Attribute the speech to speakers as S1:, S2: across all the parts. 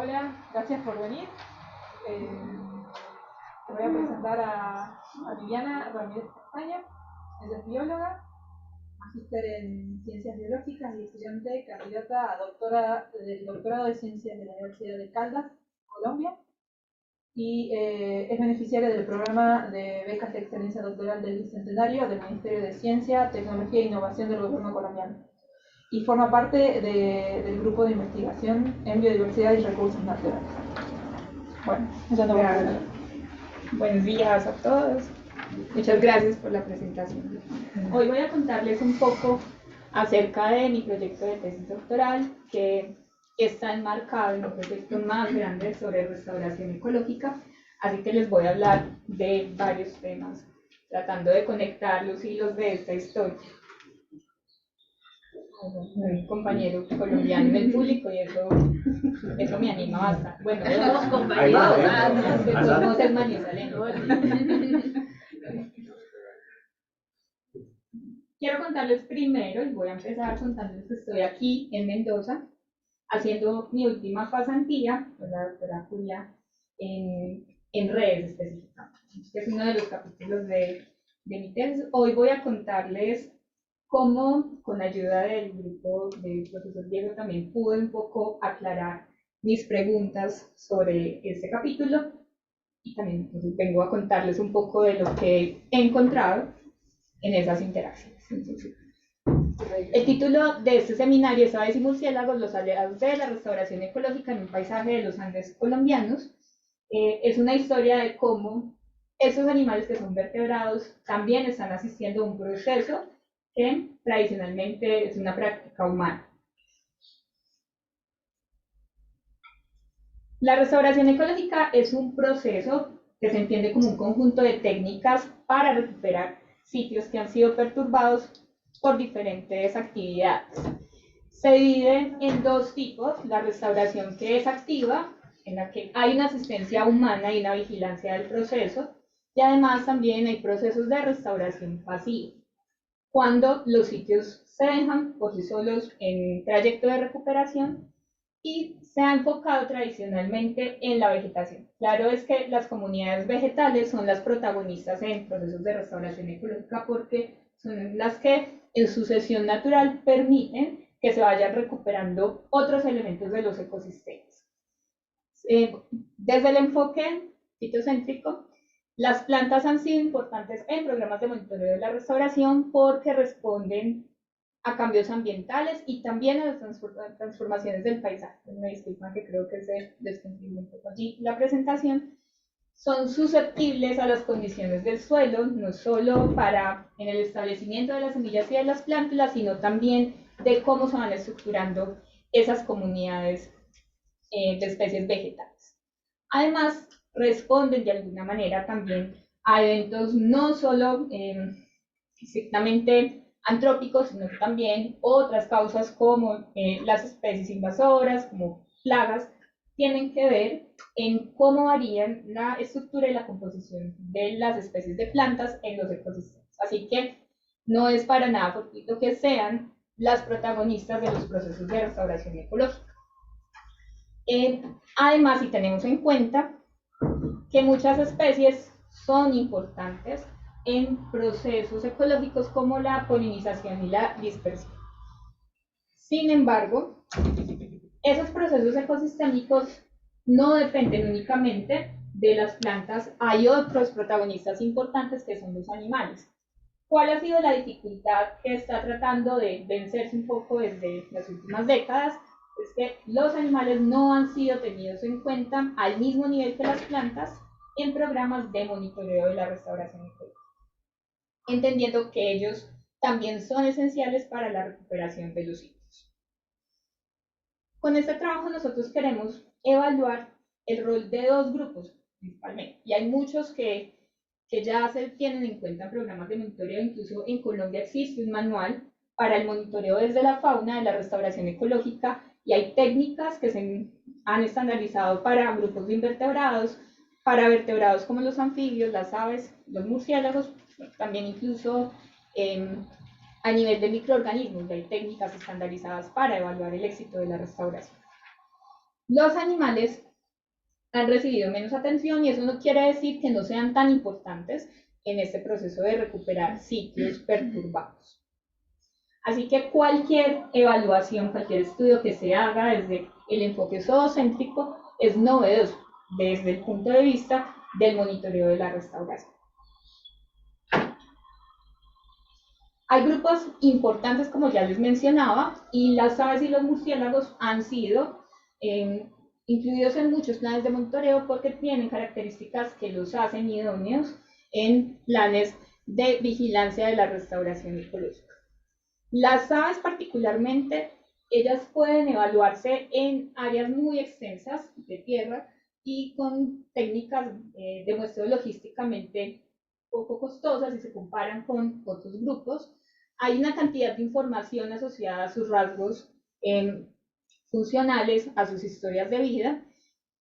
S1: Hola, gracias por venir. Te voy a presentar a Viviana Ramírez Castaña. Ella es bióloga, magíster en ciencias biológicas y estudiante candidata a doctora del doctorado de ciencias de la Universidad de Caldas, Colombia. Y es beneficiaria del programa de becas de excelencia doctoral del Bicentenario del Ministerio de Ciencia, Tecnología e Innovación del Gobierno colombiano. Y forma parte del grupo de investigación en biodiversidad y recursos naturales. Bueno, ya no vamos a hablar.
S2: Buenos días a todos. Muchas gracias por la presentación. Hoy voy a contarles un poco acerca de mi proyecto de tesis doctoral, que está enmarcado en un proyecto más grande sobre restauración ecológica, así que les voy a hablar de varios temas, tratando de conectar los hilos de esta historia. Un compañero colombiano en el público y eso me anima bastante. Bueno, dos compañeros, podemos ser manizaleños. Quiero contarles primero, y voy a empezar contándoles que estoy aquí en Mendoza, haciendo mi última pasantía con la doctora Julia en redes específicamente. Este es uno de los capítulos de mi tesis. Hoy voy a contarles cómo, con la ayuda del grupo del profesor Diego, también pude un poco aclarar mis preguntas sobre este capítulo, y también vengo a contarles un poco de lo que he encontrado en esas interacciones. Entonces, el título de este seminario es Aves y murciélagos, los aliados de la restauración ecológica en un paisaje de los Andes colombianos. Es una historia de cómo esos animales que son vertebrados también están asistiendo a un proceso que tradicionalmente es una práctica humana. La restauración ecológica es un proceso que se entiende como un conjunto de técnicas para recuperar sitios que han sido perturbados por diferentes actividades. Se divide en dos tipos: la restauración, que es activa, en la que hay una asistencia humana y una vigilancia del proceso, y además también hay procesos de restauración pasiva, cuando los sitios se dejan por sí solos en trayecto de recuperación y se ha enfocado tradicionalmente en la vegetación. Claro es que las comunidades vegetales son las protagonistas en procesos de restauración ecológica porque son las que en sucesión natural permiten que se vayan recuperando otros elementos de los ecosistemas. Desde el enfoque fitocéntrico, las plantas han sido importantes en programas de monitoreo de la restauración porque responden a cambios ambientales y también a las transformaciones del paisaje. Me disculpan que creo que se descontinuó un poco allí la presentación. Son susceptibles a las condiciones del suelo, no solo en el establecimiento de las semillas y de las plántulas, sino también de cómo se van estructurando esas comunidades de especies vegetales. Además, responden de alguna manera también a eventos no solo estrictamente antrópicos, sino también otras causas como las especies invasoras, como plagas, tienen que ver en cómo varían la estructura y la composición de las especies de plantas en los ecosistemas. Así que no es para nada fortuito que sean las protagonistas de los procesos de restauración ecológica. Además, si tenemos en cuenta que muchas especies son importantes en procesos ecológicos como la polinización y la dispersión. Sin embargo, esos procesos ecosistémicos no dependen únicamente de las plantas, hay otros protagonistas importantes que son los animales. ¿Cuál ha sido la dificultad que está tratando de vencerse un poco desde las últimas décadas? Es que los animales no han sido tenidos en cuenta al mismo nivel que las plantas en programas de monitoreo de la restauración ecológica, entendiendo que ellos también son esenciales para la recuperación de los sitios. Con este trabajo nosotros queremos evaluar el rol de dos grupos principalmente, y hay muchos que ya se tienen en cuenta en programas de monitoreo. Incluso en Colombia existe un manual para el monitoreo desde la fauna de la restauración ecológica, y hay técnicas que se han estandarizado para grupos de invertebrados, para vertebrados como los anfibios, las aves, los murciélagos, también incluso a nivel de microorganismos hay técnicas estandarizadas para evaluar el éxito de la restauración. Los animales han recibido menos atención y eso no quiere decir que no sean tan importantes en este proceso de recuperar sitios perturbados. Así que cualquier evaluación, cualquier estudio que se haga desde el enfoque zoocéntrico es novedoso desde el punto de vista del monitoreo de la restauración. Hay grupos importantes, como ya les mencionaba, y las aves y los murciélagos han sido incluidos en muchos planes de monitoreo porque tienen características que los hacen idóneos en planes de vigilancia de la restauración ecológica. Las aves particularmente, ellas pueden evaluarse en áreas muy extensas de tierra y con técnicas de muestreo logísticamente poco costosas si se comparan con otros grupos. Hay una cantidad de información asociada a sus rasgos funcionales, a sus historias de vida.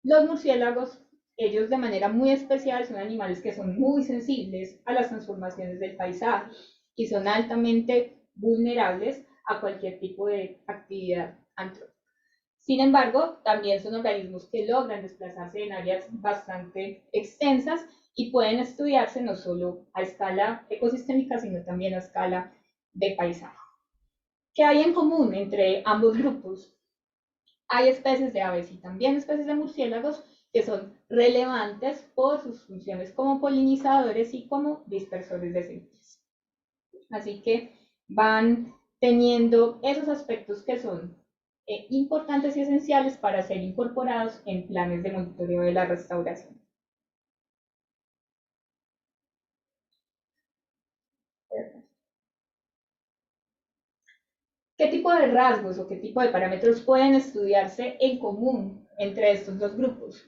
S2: Los murciélagos, ellos de manera muy especial, son animales que son muy sensibles a las transformaciones del paisaje y son altamente vulnerables a cualquier tipo de actividad antrópica. Sin embargo, también son organismos que logran desplazarse en áreas bastante extensas y pueden estudiarse no solo a escala ecosistémica, sino también a escala de paisaje. ¿Qué hay en común entre ambos grupos? Hay especies de aves y también especies de murciélagos que son relevantes por sus funciones como polinizadores y como dispersores de semillas. Así que van teniendo esos aspectos que son importantes y esenciales para ser incorporados en planes de monitoreo de la restauración. ¿Qué tipo de rasgos o qué tipo de parámetros pueden estudiarse en común entre estos dos grupos?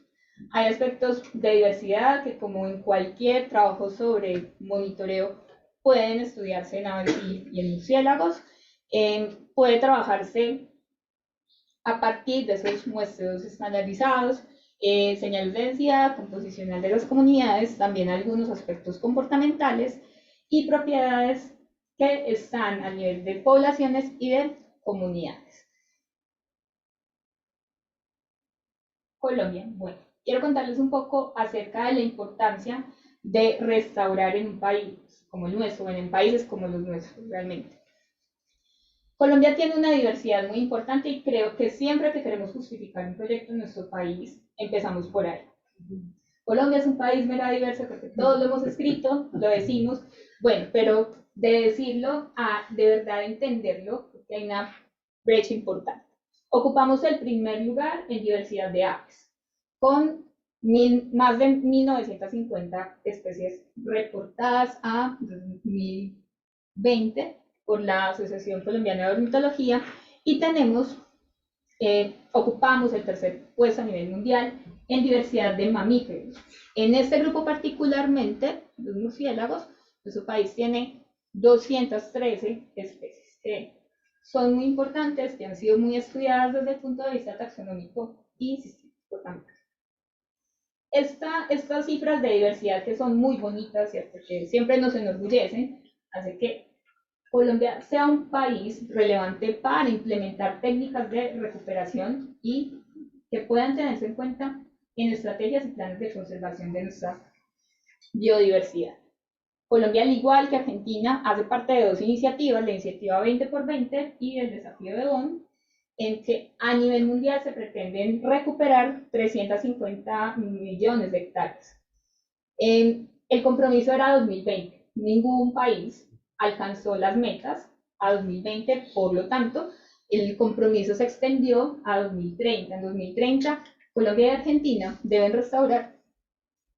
S2: Hay aspectos de diversidad que, como en cualquier trabajo sobre monitoreo, pueden estudiarse en aves y en murciélagos. Puede trabajarse a partir de esos muestreos estandarizados, señales de densidad, composicional de las comunidades, también algunos aspectos comportamentales y propiedades que están a nivel de poblaciones y de comunidades. Colombia, bueno, quiero contarles un poco acerca de la importancia de restaurar en un país como el nuestro, en países como los nuestros realmente. Colombia tiene una diversidad muy importante y creo que siempre que queremos justificar un proyecto en nuestro país, empezamos por ahí. Colombia es un país mega diverso, porque todos lo hemos escrito, lo decimos, bueno, pero de decirlo a de verdad entenderlo, porque hay una brecha importante. Ocupamos el primer lugar en diversidad de aves, con más de 1950 especies reportadas a 2020 por la Asociación Colombiana de Ornitología y ocupamos el tercer puesto a nivel mundial en diversidad de mamíferos. En este grupo particularmente, los murciélagos, nuestro país tiene 213 especies que son muy importantes, que han sido muy estudiadas desde el punto de vista taxonómico y sistémico también. Estas cifras de diversidad que son muy bonitas, ¿cierto? Que siempre nos enorgullecen, hace que Colombia sea un país relevante para implementar técnicas de recuperación y que puedan tenerse en cuenta en estrategias y planes de conservación de nuestra biodiversidad. Colombia, al igual que Argentina, hace parte de dos iniciativas, la iniciativa 20x20 y el desafío de Bonn, en que a nivel mundial se pretenden recuperar 350 millones de hectáreas. El compromiso era 2020. Ningún país alcanzó las metas a 2020, por lo tanto, el compromiso se extendió a 2030. En 2030, Colombia y Argentina deben restaurar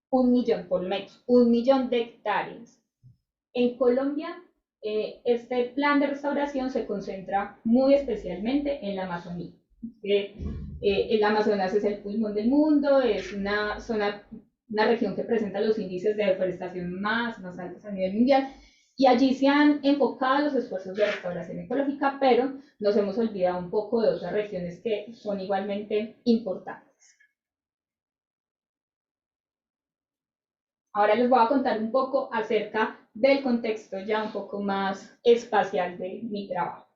S2: 1 millón, por lo menos, 1 millón de hectáreas. En Colombia, este plan de restauración se concentra muy especialmente en la Amazonía. El Amazonas es el pulmón del mundo, es una región que presenta los índices de deforestación más altos a nivel mundial, y allí se han enfocado los esfuerzos de restauración ecológica, pero nos hemos olvidado un poco de otras regiones que son igualmente importantes. Ahora les voy a contar un poco acerca del contexto ya un poco más espacial de mi trabajo.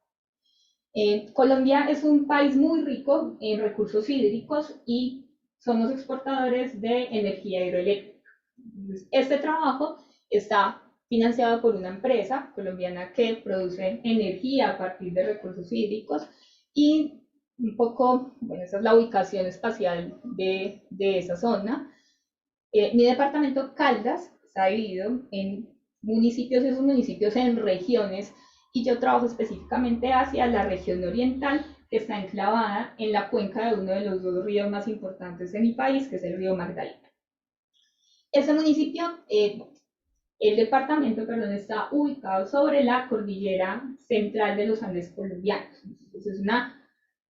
S2: Colombia es un país muy rico en recursos hídricos y somos exportadores de energía hidroeléctrica. Este trabajo está financiado por una empresa colombiana que produce energía a partir de recursos hídricos y un poco, bueno, esa es la ubicación espacial de esa zona. Mi departamento Caldas está dividido en municipios y esos municipios en regiones y yo trabajo específicamente hacia la región oriental que está enclavada en la cuenca de uno de los dos ríos más importantes de mi país, que es el río Magdalena. Ese municipio, el departamento, perdón, está ubicado sobre la cordillera central de los Andes colombianos. Entonces, es una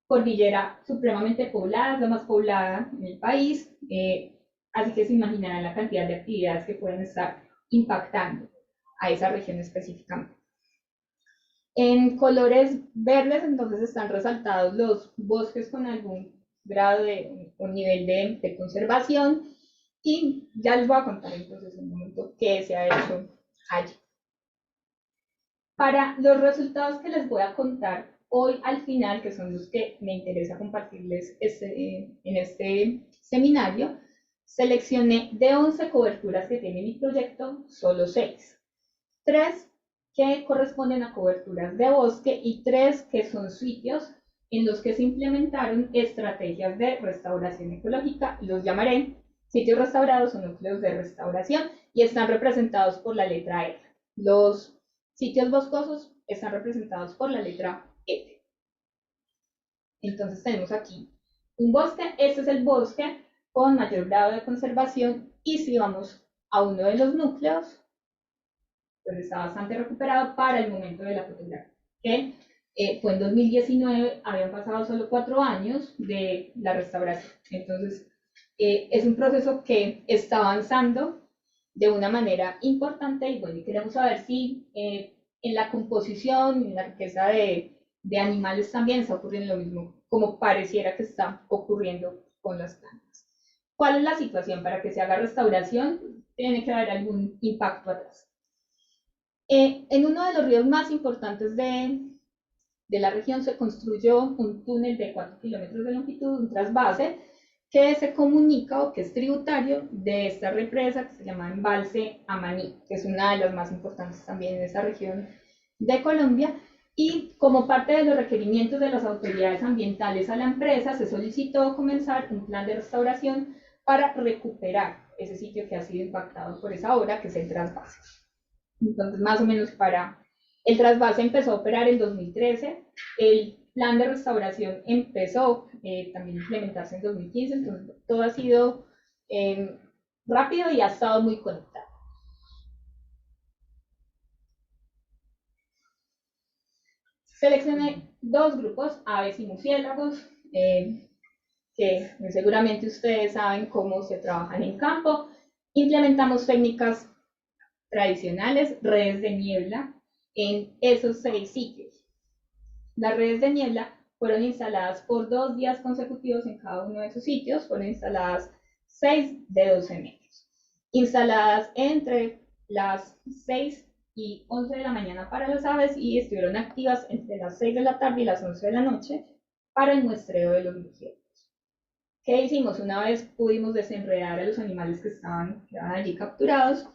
S2: cordillera supremamente poblada, es la más poblada en el país, así que se imaginarán la cantidad de actividades que pueden estar impactando a esa región específicamente. En colores verdes, entonces, están resaltados los bosques con algún grado o nivel de conservación, y ya les voy a contar entonces un momento qué se ha hecho allí. Para los resultados que les voy a contar hoy al final, que son los que me interesa compartirles en este seminario, seleccioné de 11 coberturas que tiene mi proyecto, solo 6. 3 que corresponden a coberturas de bosque y 3 que son sitios en los que se implementaron estrategias de restauración ecológica. Los llamaré sitios restaurados o núcleos de restauración y están representados por la letra E. Los sitios boscosos están representados por la letra F. Entonces tenemos aquí un bosque, este es el bosque con mayor grado de conservación, y si vamos a uno de los núcleos, pues está bastante recuperado para el momento de la fotografía, que fue en 2019, habían pasado solo 4 años de la restauración. Entonces, es un proceso que está avanzando de una manera importante y bueno, y queremos saber si en la composición, en la riqueza de animales también está ocurriendo lo mismo, como pareciera que está ocurriendo con las plantas. ¿Cuál es la situación? Para que se haga restauración, tiene que haber algún impacto atrás. En uno de los ríos más importantes de la región se construyó un túnel de 4 kilómetros de longitud, un trasvase, que se comunica o que es tributario de esta represa que se llama Embalse Amaní, que es una de las más importantes también en esa región de Colombia. Y como parte de los requerimientos de las autoridades ambientales a la empresa, se solicitó comenzar un plan de restauración para recuperar ese sitio que ha sido impactado por esa obra, que es el trasvase. Entonces, más o menos el trasvase empezó a operar en 2013, el plan de restauración empezó también a implementarse en 2015, entonces todo ha sido rápido y ha estado muy conectado. Seleccioné 2 grupos, aves y murciélagos, que seguramente ustedes saben cómo se trabajan en campo. Implementamos técnicas tradicionales, redes de niebla, en esos 6 sitios. Las redes de niebla fueron instaladas por 2 días consecutivos en cada uno de esos sitios, fueron instaladas 6 de 12 metros, instaladas entre las 6 y 11 de la mañana para las aves y estuvieron activas entre las 6 de la tarde y las 11 de la noche para el muestreo de los murciélagos. ¿Qué hicimos? Una vez pudimos desenredar a los animales que estaban allí capturados,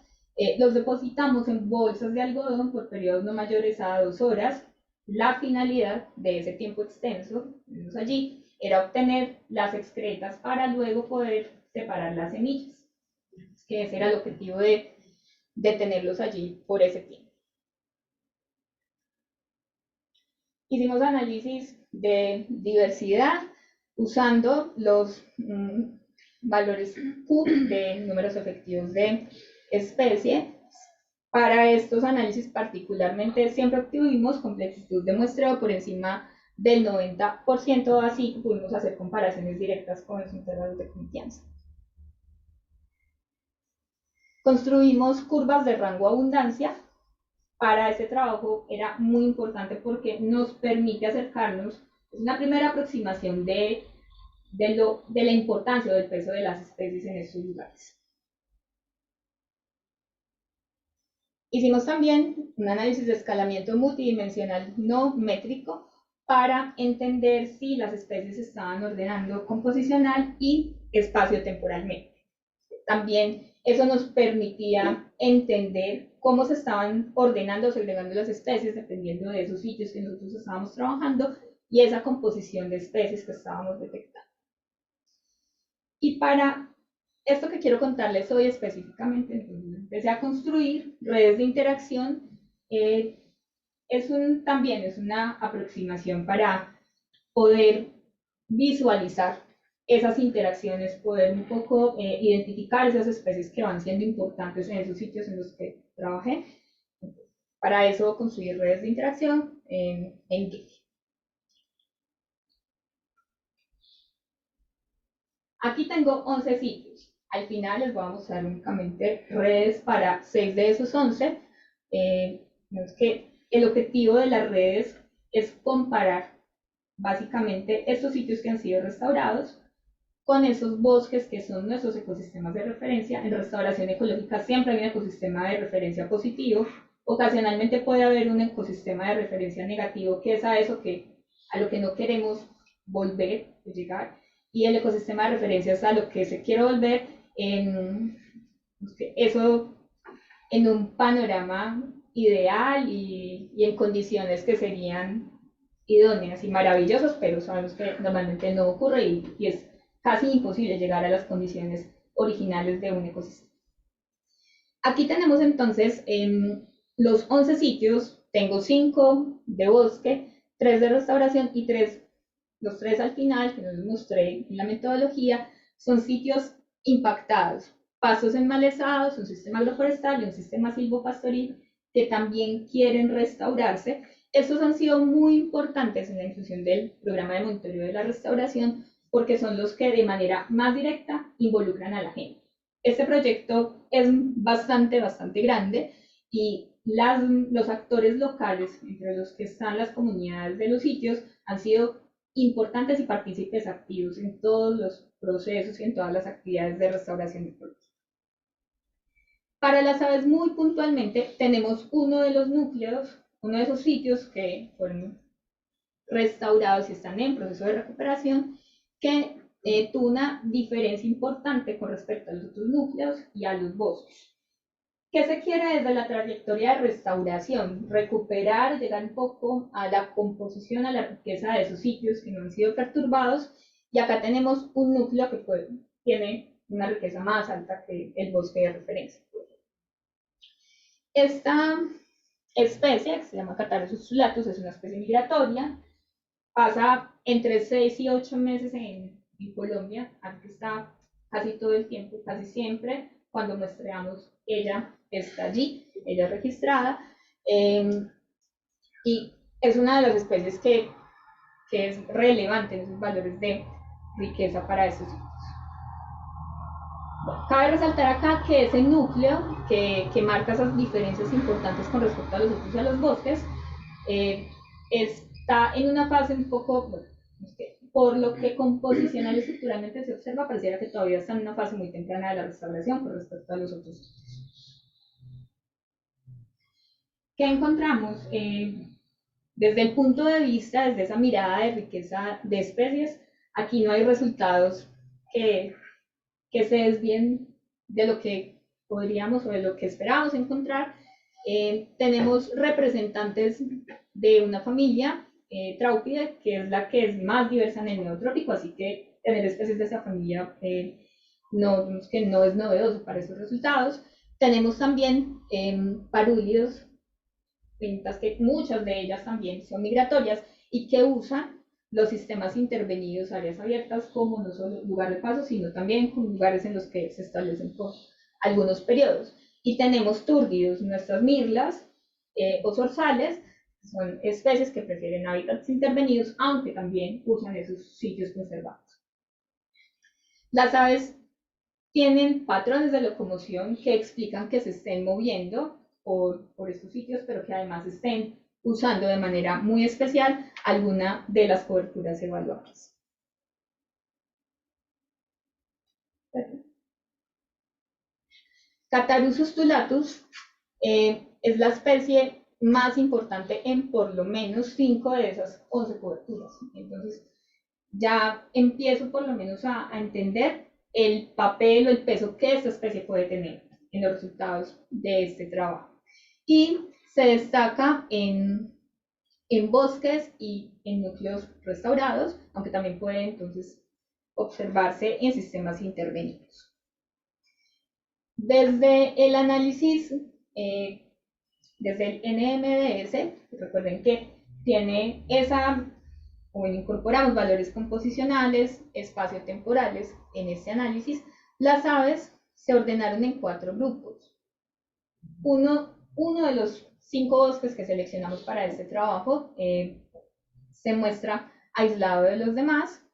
S2: los depositamos en bolsas de algodón por periodos no mayores a 2 horas. La finalidad de ese tiempo extenso allí era obtener las excretas para luego poder separar las semillas, que ese era el objetivo de tenerlos allí por ese tiempo. Hicimos análisis de diversidad usando los valores Q de números efectivos de especie. Para estos análisis particularmente siempre obtuvimos completitud de muestreo por encima del 90%, así que pudimos hacer comparaciones directas con los intervalos de confianza. Construimos curvas de rango abundancia. Para este trabajo era muy importante porque nos permite acercarnos, es una primera aproximación de la importancia o del peso de las especies en estos lugares. Hicimos también un análisis de escalamiento multidimensional no métrico para entender si las especies se estaban ordenando composicional y espaciotemporalmente. También eso nos permitía entender cómo se estaban ordenando o segregando las especies dependiendo de esos sitios que nosotros estábamos trabajando y esa composición de especies que estábamos detectando. Y para esto que quiero contarles hoy específicamente, entonces empecé a construir redes de interacción. También es una aproximación para poder visualizar esas interacciones, poder un poco identificar esas especies que van siendo importantes en esos sitios en los que trabajé. Para eso construir redes de interacción en Git. Aquí tengo 11 sitios. Al final les voy a mostrar únicamente redes para 6 de esos 11. Es que el objetivo de las redes es comparar básicamente estos sitios que han sido restaurados con esos bosques que son nuestros ecosistemas de referencia. En restauración ecológica siempre hay un ecosistema de referencia positivo. Ocasionalmente puede haber un ecosistema de referencia negativo, que es a lo que no queremos volver a llegar. Y el ecosistema de referencia es a lo que se quiere volver eso en un panorama ideal y en condiciones que serían idóneas y maravillosas, pero sabemos que normalmente no ocurre y es casi imposible llegar a las condiciones originales de un ecosistema. Aquí tenemos entonces los 11 sitios, tengo 5 de bosque, 3 de restauración y los 3 al final, que les mostré en la metodología, son sitios impactados, pastos enmalezados, un sistema agroforestal y un sistema silvopastoril que también quieren restaurarse. Estos han sido muy importantes en la inclusión del programa de monitoreo de la restauración porque son los que de manera más directa involucran a la gente. Este proyecto es bastante grande y los actores locales, entre los que están las comunidades de los sitios, han sido importantes y partícipes activos en todos los procesos y en todas las actividades de restauración ecológica. Para las aves, muy puntualmente, tenemos uno de los núcleos, uno de esos sitios que fueron restaurados y están en proceso de recuperación, que tuvo una diferencia importante con respecto a los otros núcleos y a los bosques. ¿Qué se quiere desde la trayectoria de restauración? Recuperar, llegar un poco a la composición, a la riqueza de esos sitios que no han sido perturbados, y acá tenemos un núcleo que tiene una riqueza más alta que el bosque de referencia. Esta especie, que se llama Catharus ustulatus, es una especie migratoria, pasa entre 6 y 8 meses en Colombia, aquí está casi todo el tiempo, casi siempre, cuando muestreamos, ella está allí, ella es registrada, y es una de las especies que es relevante en esos valores de riqueza para estos sitios. Cabe resaltar acá que ese núcleo que marca esas diferencias importantes con respecto a los otros y a los bosques, está en una fase un poco, por lo que composicional y estructuralmente se observa, pareciera que todavía está en una fase muy temprana de la restauración con respecto a los otros. ¿Qué encontramos? Desde el punto de vista, desde esa mirada de riqueza de especies, aquí no hay resultados que se desvíen de lo que podríamos o de lo que esperábamos encontrar. Tenemos representantes de una familia, Traupidae, que es la que es más diversa en el neotrópico, así que tener especies de esa familia no es novedoso para esos resultados. Tenemos también parúlidos, pintas, que muchas de ellas también son migratorias y que usan los sistemas intervenidos, áreas abiertas, como no solo lugar de paso, sino también como lugares en los que se establecen por algunos periodos. Y tenemos túrgidos, nuestras mirlas o zorzales, son especies que prefieren hábitats intervenidos, aunque también usan esos sitios conservados. Las aves tienen patrones de locomoción que explican que se estén moviendo por estos sitios, pero que además estén usando de manera muy especial alguna de las coberturas evaluadas. Catharus ustulatus es la especie más importante en por lo menos 5 de esas 11 coberturas. Entonces, ya empiezo por lo menos a entender el papel o el peso que esta especie puede tener en los resultados de este trabajo. Y se destaca en bosques y en núcleos restaurados, aunque también puede entonces observarse en sistemas intervenidos. Desde el análisis, desde el NMDS, recuerden que tiene incorporamos valores composicionales, espaciotemporales en este análisis. Las aves se ordenaron en 4 grupos. Uno de los 5 bosques que seleccionamos para este trabajo se muestra aislado de los demás,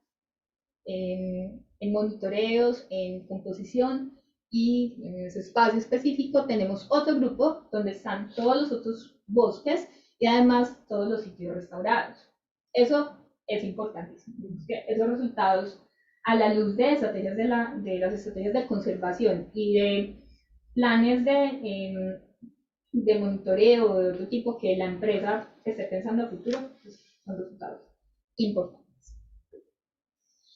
S2: en monitoreos, en composición, y en ese espacio específico tenemos otro grupo donde están todos los otros bosques y además todos los sitios restaurados. Eso es importantísimo. Esos resultados, a la luz de estrategias de las estrategias de conservación y de planes de monitoreo o de otro tipo que la empresa esté pensando a futuro, pues, son resultados importantes.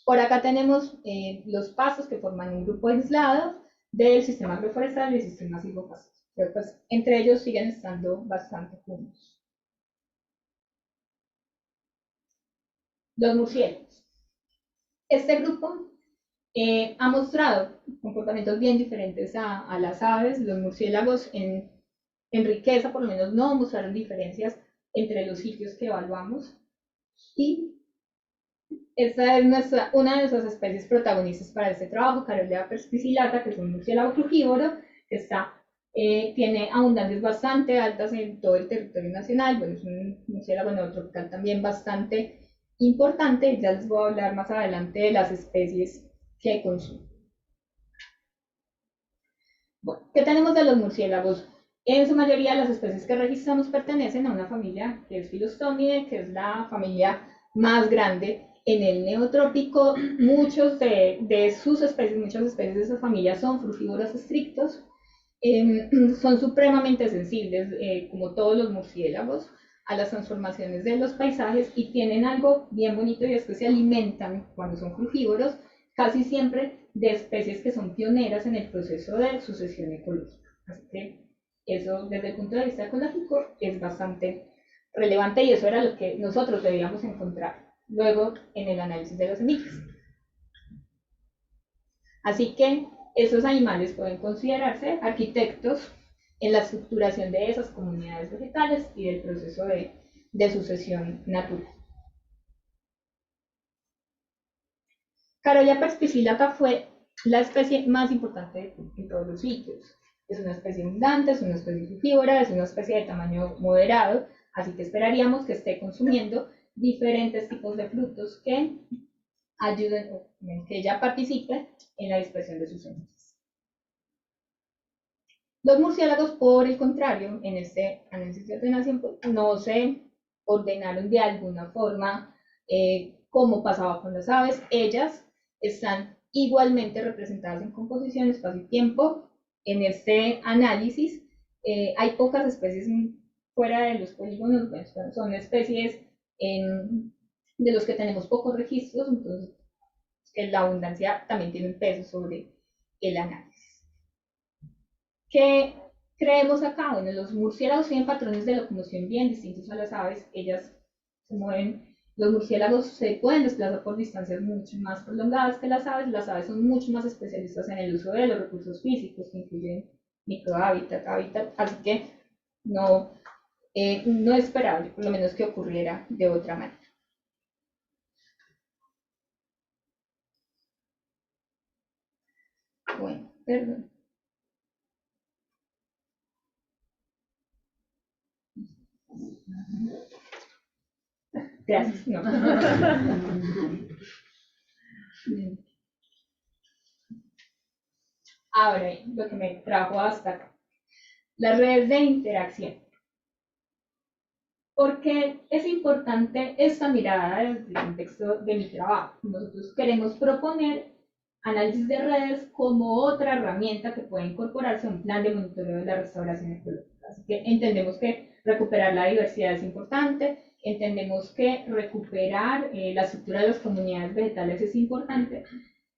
S2: Por acá tenemos los pasos que forman un grupo aislado del sistema agroforestal y del sistema silvopastoril, pero pues entre ellos siguen estando bastante juntos. Los murciélagos. Este grupo ha mostrado comportamientos bien diferentes a las aves. Los murciélagos en riqueza, por lo menos, no mostraron diferencias entre los sitios que evaluamos. Y esta es una de nuestras especies protagonistas para este trabajo, Carolea perspicillata, que es un murciélago frugívoro que tiene abundancias bastante altas en todo el territorio nacional. Bueno, es un murciélago neotropical también bastante importante. Ya les voy a hablar más adelante de las especies que consumen. Bueno, ¿qué tenemos de los murciélagos? En su mayoría, las especies que registramos pertenecen a una familia que es Phyllostomidae, que es la familia más grande en el neotrópico. Muchas especies de esa familia son frugívoros estrictos. Son supremamente sensibles, como todos los murciélagos, a las transformaciones de los paisajes, y tienen algo bien bonito, y es que se alimentan, cuando son frugívoros, casi siempre de especies que son pioneras en el proceso de sucesión ecológica. Así que eso, desde el punto de vista ecológico, es bastante relevante, y eso era lo que nosotros debíamos encontrar luego en el análisis de las semillas. Así que esos animales pueden considerarse arquitectos en la estructuración de esas comunidades vegetales y del proceso de sucesión natural. Carolea perspicillata fue la especie más importante en todos los sitios. Es una especie abundante, es una especie frugívora, es una especie de tamaño moderado, así que esperaríamos que esté consumiendo diferentes tipos de frutos que ayuden, en que ella participe en la dispersión de sus semillas. Los murciélagos, por el contrario, en este análisis de ordenación, no se ordenaron de alguna forma como pasaba con las aves. Ellas están igualmente representadas en composición, espacio y tiempo. En este análisis hay pocas especies fuera de los polígonos, bueno, son especies de los que tenemos pocos registros, entonces la abundancia también tiene un peso sobre el análisis. ¿Qué creemos acá? Bueno, los murciélagos tienen patrones de locomoción bien distintos a las aves. Ellas se mueven, los murciélagos se pueden desplazar por distancias mucho más prolongadas que las aves son mucho más especialistas en el uso de los recursos físicos, que incluyen microhábitat, hábitat, así que no es esperable, por lo menos, que ocurriera de otra manera. Bueno, perdón. Gracias. No. Ahora, lo que me trajo hasta acá. Las redes de interacción. ¿Por qué es importante esta mirada desde el contexto de mi trabajo? Nosotros queremos proponer análisis de redes como otra herramienta que puede incorporarse a un plan de monitoreo de la restauración ecológica. Así que entendemos que recuperar la diversidad es importante, entendemos que recuperar la estructura de las comunidades vegetales es importante,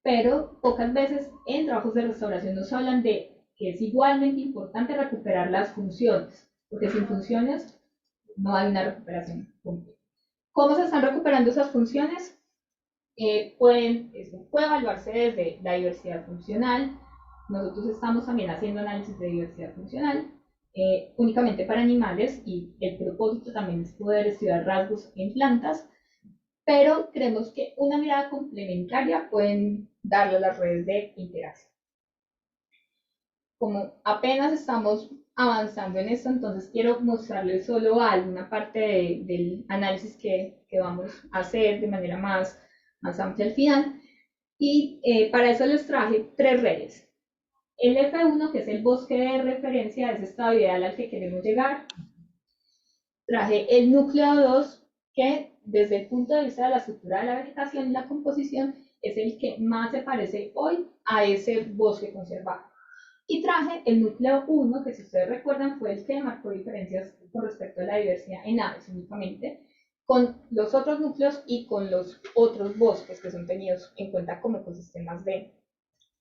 S2: pero pocas veces en trabajos de restauración nos hablan de que es igualmente importante recuperar las funciones, porque sin funciones no hay una recuperación completa. ¿Cómo se están recuperando esas funciones? Puede evaluarse desde la diversidad funcional. Nosotros estamos también haciendo análisis de diversidad funcional únicamente para animales, y el propósito también es poder estudiar rasgos en plantas, pero creemos que una mirada complementaria pueden darle a las redes de interacción. Como apenas estamos avanzando en esto, entonces quiero mostrarles solo alguna parte del análisis que vamos a hacer de manera más amplia al final. Y para eso les traje 3 redes. El F1, que es el bosque de referencia, es estado ideal al que queremos llegar. Traje el núcleo 2, que desde el punto de vista de la estructura de la vegetación y la composición es el que más se parece hoy a ese bosque conservado. Y traje el núcleo 1, que si ustedes recuerdan fue el que marcó diferencias con respecto a la diversidad en aves únicamente, con los otros núcleos y con los otros bosques que son tenidos en cuenta como ecosistemas de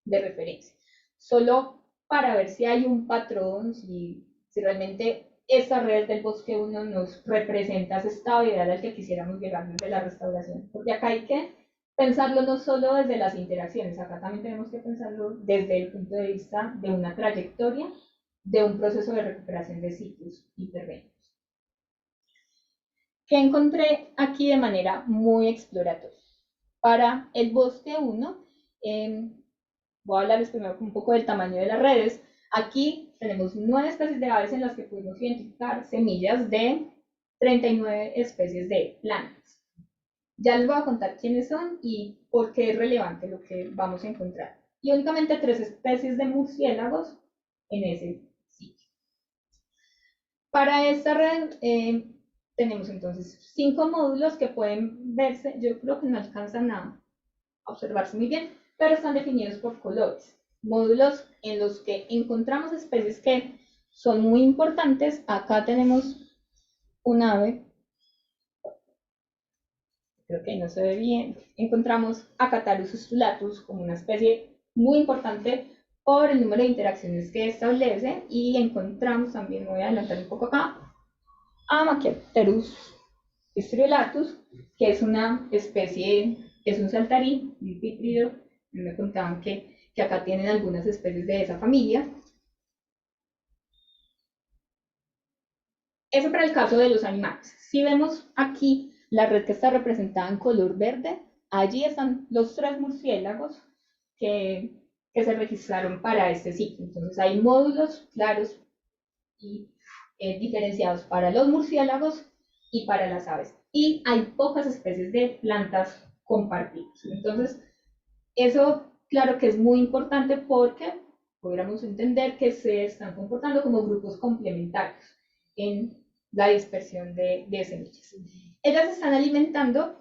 S2: referencia. Solo para ver si hay un patrón, si realmente esta red del bosque 1 nos representa esa estabilidad al que quisiéramos llegar desde la restauración. Porque acá hay que pensarlo no solo desde las interacciones, acá también tenemos que pensarlo desde el punto de vista de una trayectoria, de un proceso de recuperación de sitios intervenidos. ¿Qué encontré aquí de manera muy exploratoria? Para el bosque 1, voy a hablarles primero un poco del tamaño de las redes. Aquí tenemos 9 especies de aves en las que pudimos identificar semillas de 39 especies de plantas. Ya les voy a contar quiénes son y por qué es relevante lo que vamos a encontrar. Y únicamente 3 especies de murciélagos en ese sitio. Para esta red tenemos entonces 5 módulos que pueden verse, yo creo que no alcanzan a observarse muy bien, pero están definidos por colores. Módulos en los que encontramos especies que son muy importantes. Acá tenemos un ave, creo que no se ve bien. Encontramos a Catarus ustulatus como una especie muy importante por el número de interacciones que establece, y encontramos también, voy a adelantar un poco acá, a Macropterus striolatus, que es una especie, es un saltarín, un pítrido. Me contaban que acá tienen algunas especies de esa familia. Eso para el caso de los animales. Si vemos aquí la red que está representada en color verde, allí están los 3 murciélagos que se registraron para este sitio. Entonces hay módulos claros y diferenciados para los murciélagos y para las aves. Y hay pocas especies de plantas compartidas. Entonces, eso claro que es muy importante porque podríamos entender que se están comportando como grupos complementarios en la dispersión de semillas. Ellas se están alimentando,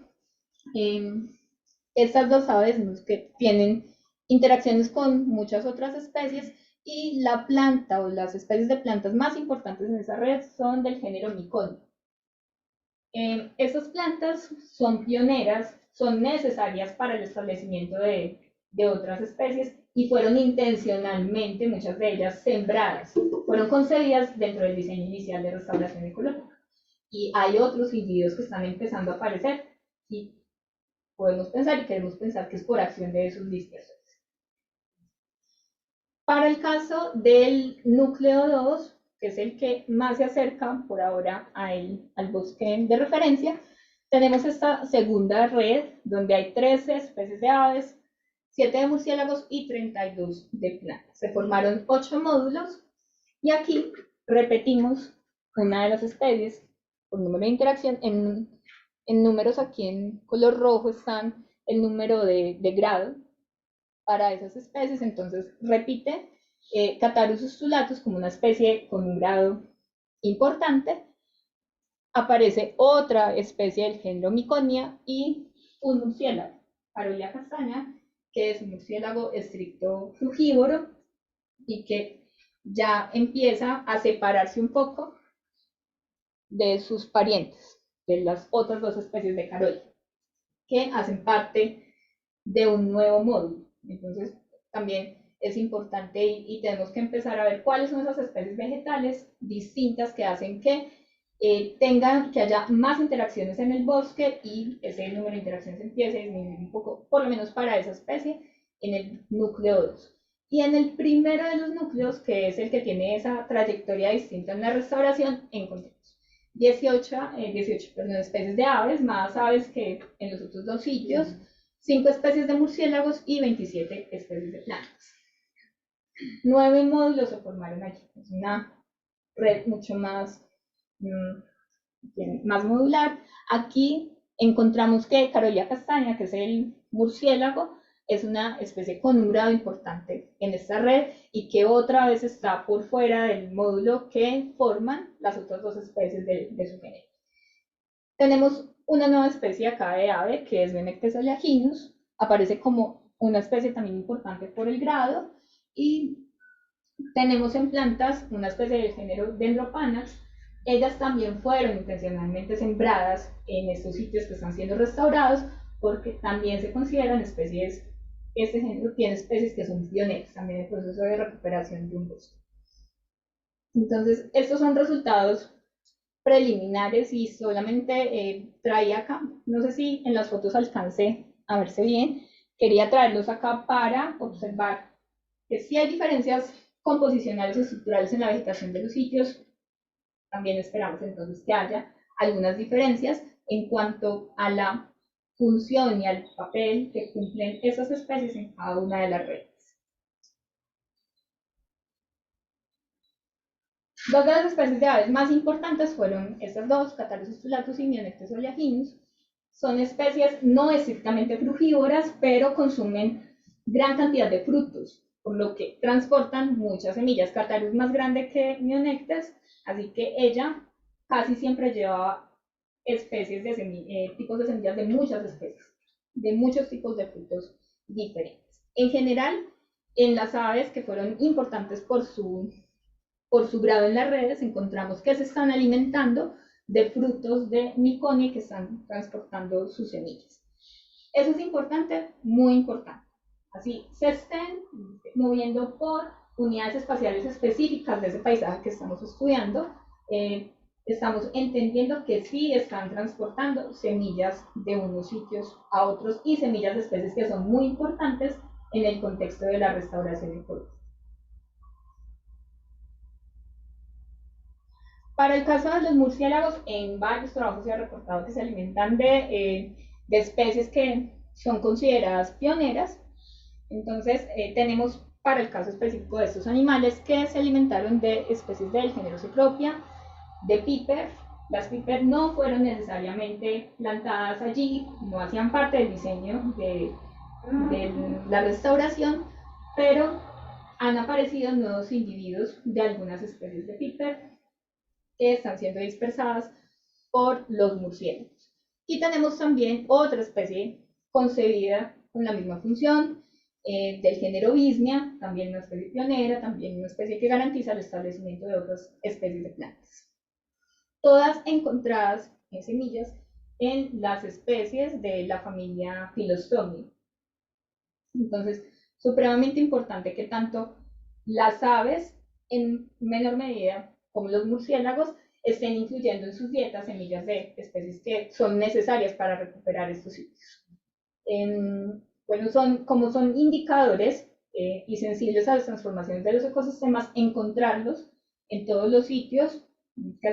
S2: estas 2 aves que tienen interacciones con muchas otras especies, y la planta o las especies de plantas más importantes en esa red son del género Miconio. Estas plantas son pioneras, son necesarias para el establecimiento de otras especies, y fueron intencionalmente, muchas de ellas, sembradas. Fueron concebidas dentro del diseño inicial de restauración ecológica. Y hay otros individuos que están empezando a aparecer, y podemos pensar y queremos pensar que es por acción de esos dispersores. Para el caso del núcleo 2, que es el que más se acerca por ahora al bosque de referencia, tenemos esta segunda red donde hay 13 especies de aves, 7 de murciélagos y 32 de plantas. Se formaron 8 módulos, y aquí repetimos una de las especies por número de interacción. En números aquí en color rojo están el número de grado para esas especies. Entonces repite Catarus ustulatus como una especie con un grado importante. Aparece otra especie del género Miconia y un murciélago, Parolia castaña, que es un murciélago estricto frugívoro y que ya empieza a separarse un poco de sus parientes, de las otras dos especies de Carolia, que hacen parte de un nuevo módulo. Entonces, también es importante y tenemos que empezar a ver cuáles son esas especies vegetales distintas que hacen que que haya más interacciones en el bosque y ese número de interacciones empiece a disminuir un poco, por lo menos para esa especie, en el núcleo 2. Y en el primero de los núcleos, que es el que tiene esa trayectoria distinta en la restauración, encontramos 18 especies de aves, más aves que en los otros dos sitios, 5 especies de murciélagos y 27 especies de plantas. 9 módulos se formaron allí. Es una red mucho más modular. Aquí encontramos que Carolia castaña, que es el murciélago, es una especie con un grado importante en esta red y que otra vez está por fuera del módulo que forman las otras dos especies de su género. Tenemos una nueva especie acá de ave, que es Benectes oleaginus, aparece como una especie también importante por el grado, y tenemos en plantas una especie del género Dendropanax. Ellas también fueron intencionalmente sembradas en estos sitios que están siendo restaurados porque también se consideran especies, este género tiene especies que son pioneras también en el proceso de recuperación de un bosque. Entonces, estos son resultados preliminares y solamente traía acá, no sé si en las fotos alcancé a verse bien, quería traerlos acá para observar que sí hay diferencias composicionales y estructurales en la vegetación de los sitios. También esperamos entonces que haya algunas diferencias en cuanto a la función y al papel que cumplen esas especies en cada una de las redes. Dos de las especies de aves más importantes fueron estas dos, Catharus ustulatus y Mionectes oleaginus. Son especies no estrictamente frugívoras, pero consumen gran cantidad de frutos, por lo que transportan muchas semillas. Catharus más grande que Mionectes, así que ella casi siempre llevaba especies de tipos de semillas de muchas especies, de muchos tipos de frutos diferentes. En general, en las aves que fueron importantes por su grado en las redes, encontramos que se están alimentando de frutos de miconia que están transportando sus semillas. Eso es importante, muy importante. Así se estén moviendo por unidades espaciales específicas de ese paisaje que estamos estudiando, estamos entendiendo que sí están transportando semillas de unos sitios a otros y semillas de especies que son muy importantes en el contexto de la restauración ecológica. Para el caso de los murciélagos, en varios trabajos se ha reportado que se alimentan de especies que son consideradas pioneras. Entonces, tenemos para el caso específico de estos animales que se alimentaron de especies del género Cecropia, de Piper. Las Piper no fueron necesariamente plantadas allí, no hacían parte del diseño de la restauración, pero han aparecido nuevos individuos de algunas especies de Piper que están siendo dispersadas por los murciélagos. Y tenemos también otra especie concebida con la misma función, del género Vismia, también una especie pionera, también una especie que garantiza el establecimiento de otras especies de plantas. Todas encontradas en semillas en las especies de la familia Philostomia. Entonces, supremamente importante que tanto las aves, en menor medida, como los murciélagos, estén incluyendo en sus dietas semillas de especies que son necesarias para recuperar estos sitios. Bueno, como son indicadores y sensibles a las transformaciones de los ecosistemas, encontrarlos en todos los sitios, que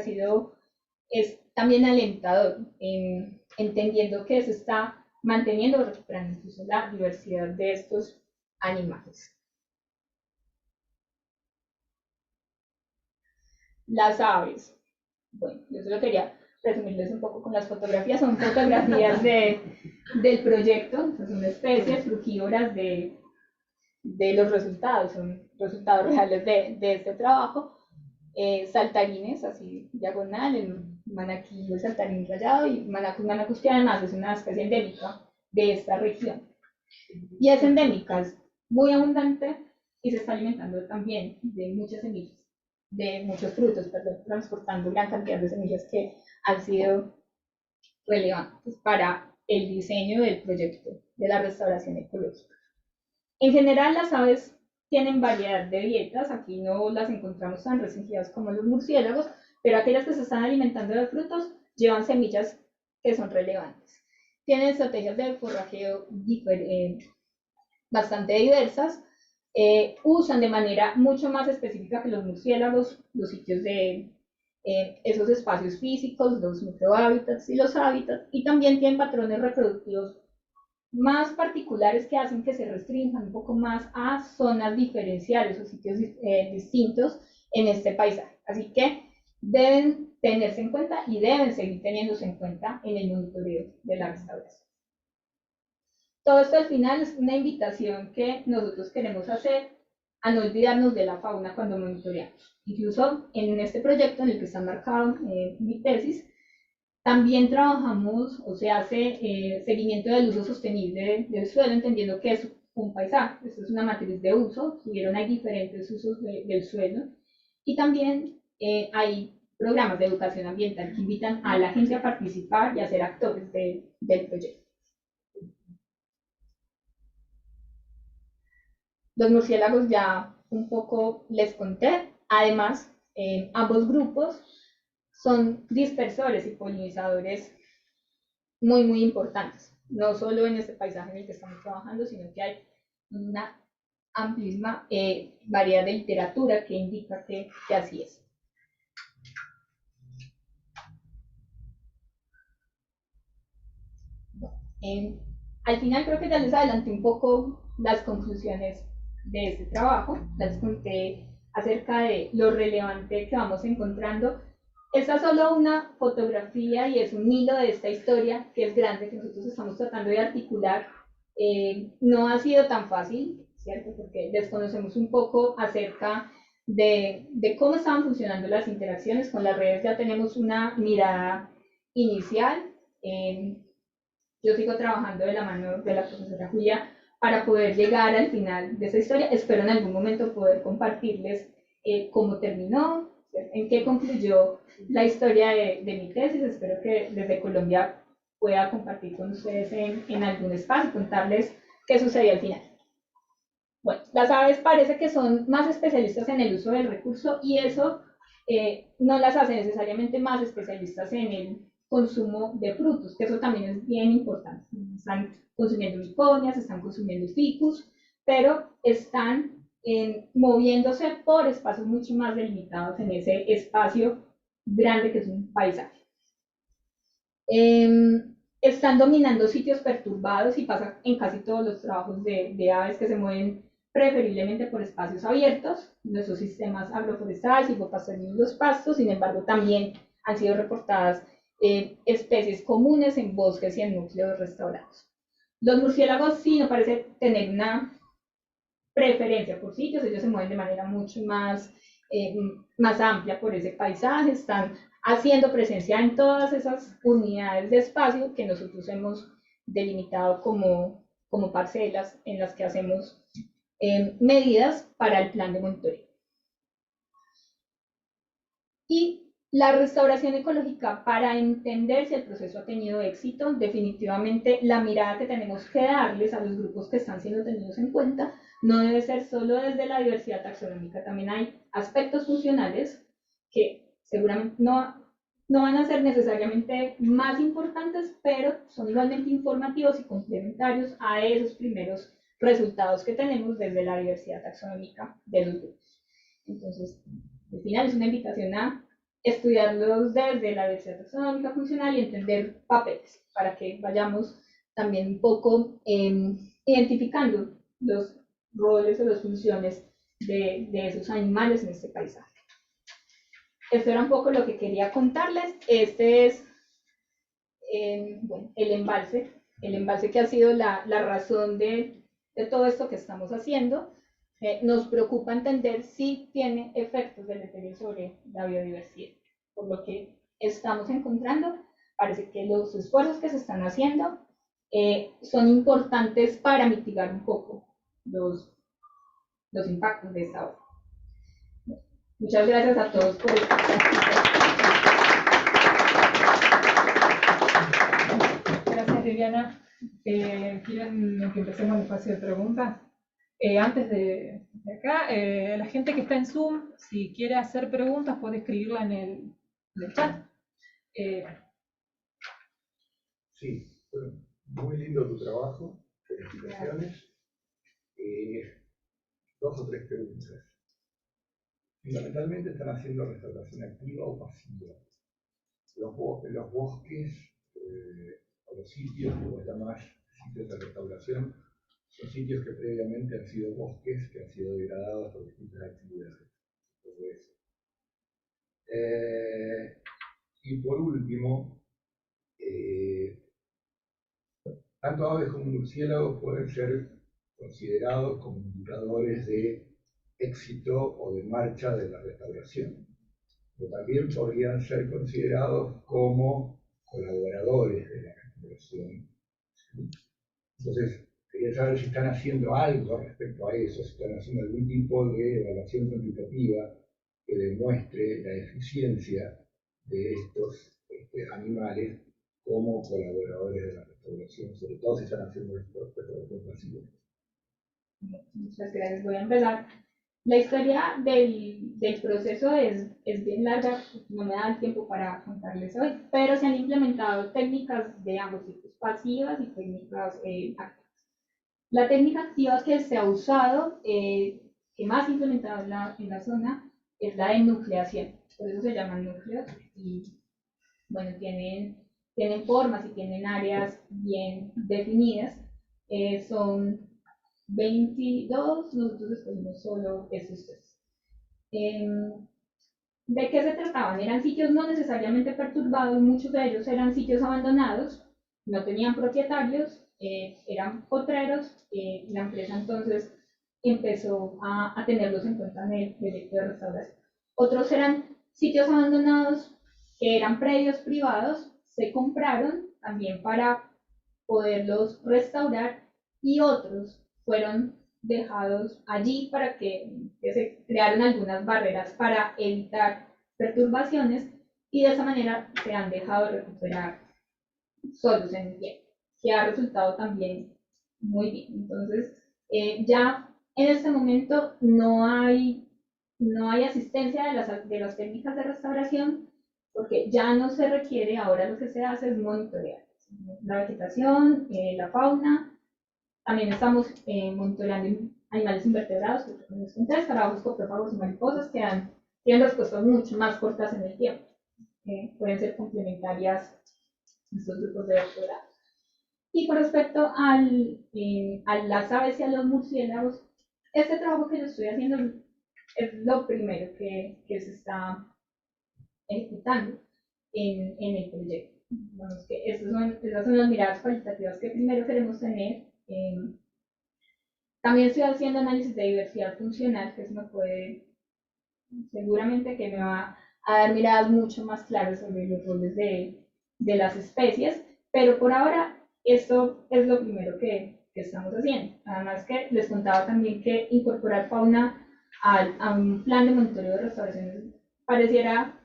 S2: es también alentador, entendiendo que se está manteniendo o recuperando incluso la diversidad de estos animales. Las aves. Bueno, yo solo quería resumirles un poco con las fotografías. Son fotografías del proyecto, son especies frugívoras de los resultados, son resultados reales de este trabajo. Saltarines, así diagonal, el manaquí, el saltarín rayado, y manacus que además es una especie endémica de esta región. Y es endémica, es muy abundante y se está alimentando también de muchas semillas, de muchos frutos, perdón, transportando gran cantidad de semillas que han sido relevantes para el diseño del proyecto de la restauración ecológica. En general, las aves tienen variedad de dietas, aquí no las encontramos tan restringidas como los murciélagos, pero aquellas que se están alimentando de frutos llevan semillas que son relevantes. Tienen estrategias de forrajeo bastante diversas, usan de manera mucho más específica que los murciélagos los sitios de esos espacios físicos, los microhábitats y los hábitats, y también tienen patrones reproductivos más particulares que hacen que se restrinjan un poco más a zonas diferenciales o sitios distintos en este paisaje. Así que deben tenerse en cuenta y deben seguir teniéndose en cuenta en el monitoreo de la restauración. Todo esto al final es una invitación que nosotros queremos hacer a no olvidarnos de la fauna cuando monitoreamos. Incluso en este proyecto en el que está marcado mi tesis, también trabajamos o se hace seguimiento del uso sostenible del suelo, entendiendo que es un paisaje. Esto es una matriz de uso, tuvieron hay diferentes usos del suelo. Y también hay programas de educación ambiental que invitan a la gente a participar y a ser actores del proyecto. Los murciélagos ya un poco les conté. Además, ambos grupos son dispersores y polinizadores muy importantes, no solo en este paisaje en el que estamos trabajando, sino que hay una amplísima variedad de literatura que indica que así es. Al final creo que ya les adelanté un poco las conclusiones de este trabajo, les conté acerca de lo relevante que vamos encontrando. Esta es solo una fotografía y es un hilo de esta historia que es grande, que nosotros estamos tratando de articular. No ha sido tan fácil, ¿cierto? Porque desconocemos un poco acerca de cómo estaban funcionando las interacciones con las redes. Ya tenemos una mirada inicial. Yo sigo trabajando de la mano de la profesora Julia para poder llegar al final de esa historia. Espero en algún momento poder compartirles cómo terminó, en qué concluyó la historia de mi tesis. Espero que desde Colombia pueda compartir con ustedes en algún espacio, contarles qué sucedió al final. Bueno, las aves parece que son más especialistas en el uso del recurso y eso no las hace necesariamente más especialistas en el consumo de frutos, que eso también es bien importante. Están consumiendo miconias, están consumiendo ficus, pero están moviéndose por espacios mucho más delimitados en ese espacio grande que es un paisaje. Están dominando sitios perturbados y pasa en casi todos los trabajos de aves que se mueven preferiblemente por espacios abiertos, nuestros sistemas agroforestales, silvopastoriles y los pastos. Sin embargo, también han sido reportadas especies comunes en bosques y en núcleos restaurados. Los murciélagos sí no parece tener una preferencia por sitios, ellos se mueven de manera mucho más amplia por ese paisaje, están haciendo presencia en todas esas unidades de espacio que nosotros hemos delimitado como parcelas en las que hacemos medidas para el plan de monitoreo. Y la restauración ecológica, para entender si el proceso ha tenido éxito, definitivamente la mirada que tenemos que darles a los grupos que están siendo tenidos en cuenta no debe ser solo desde la diversidad taxonómica, también hay aspectos funcionales que seguramente no van a ser necesariamente más importantes, pero son igualmente informativos y complementarios a esos primeros resultados que tenemos desde la diversidad taxonómica de los grupos. Entonces, al final es una invitación a estudiarlos desde la diversidad taxonómica funcional y entender papeles, para que vayamos también un poco identificando los roles o las funciones de esos animales en este paisaje. Esto era un poco lo que quería contarles. Este es bueno, el embalse que ha sido la razón de todo esto que estamos haciendo. Nos preocupa entender si tiene efectos deleterios sobre la biodiversidad. Por lo que estamos encontrando, parece que los esfuerzos que se están haciendo son importantes para mitigar un poco los los impactos de esta obra. Muchas gracias a todos por estar.
S1: Gracias, Liliana. ¿Quieren que empecemos el espacio de preguntas? Antes de acá, la gente que está en Zoom, si quiere hacer preguntas, puede escribirla en el chat.
S3: Sí, bueno, muy lindo tu trabajo, felicitaciones. 2 o 3 preguntas. Fundamentalmente están haciendo restauración activa o pasiva. Los bosques o los sitios, como se llaman sitios de restauración, son sitios que previamente han sido bosques, que han sido degradados por distintas actividades. Todo eso. Y por último, tanto aves como murciélagos pueden ser considerados como indicadores de éxito o de marcha de la restauración, pero también podrían ser considerados como colaboradores de la restauración. Entonces, quería saber si están haciendo algo respecto a eso, si están haciendo algún tipo de evaluación cuantitativa que demuestre la eficiencia de estos animales como colaboradores de la restauración, sobre todo si están haciendo restauración pasiva.
S2: Muchas gracias. Voy a empezar. La historia del proceso es bien larga, no me da el tiempo para contarles hoy, pero se han implementado técnicas de ambos tipos, pasivas y técnicas activas. La técnica activa que se ha usado, que más implementada en la zona, es la de nucleación. Por eso se llaman núcleos y, bueno, tienen formas y tienen áreas bien definidas. Son 22, nosotros escogimos solo esos 3. ¿De qué se trataban? Eran sitios no necesariamente perturbados, muchos de ellos eran sitios abandonados, no tenían propietarios, eran potreros, la empresa entonces empezó a tenerlos en cuenta en el proyecto de restauración. Otros eran sitios abandonados que eran predios privados, se compraron también para poderlos restaurar y otros fueron dejados allí para que se crearan algunas barreras para evitar perturbaciones y de esa manera se han dejado recuperar solos en el tiempo, que ha resultado también muy bien. Entonces, ya en este momento no hay asistencia de las técnicas de restauración porque ya no se requiere, ahora lo que se hace es monitorear la vegetación, la fauna. También estamos monitoreando animales invertebrados, que como les conté, escarabajos, coprófagos y mariposas, que tienen respuestas mucho más cortas en el tiempo. Pueden ser complementarias a estos grupos de doctorados. Y con respecto a las aves y a los murciélagos, este trabajo que yo estoy haciendo es lo primero que se está ejecutando en el proyecto. Digamos que esas son las miradas cualitativas que primero queremos tener. También estoy haciendo análisis de diversidad funcional, que eso me puede, seguramente que me va a dar miradas mucho más claras sobre los roles de las especies, pero por ahora esto es lo primero que estamos haciendo. Además que les contaba también que incorporar fauna a un plan de monitoreo de restauración pareciera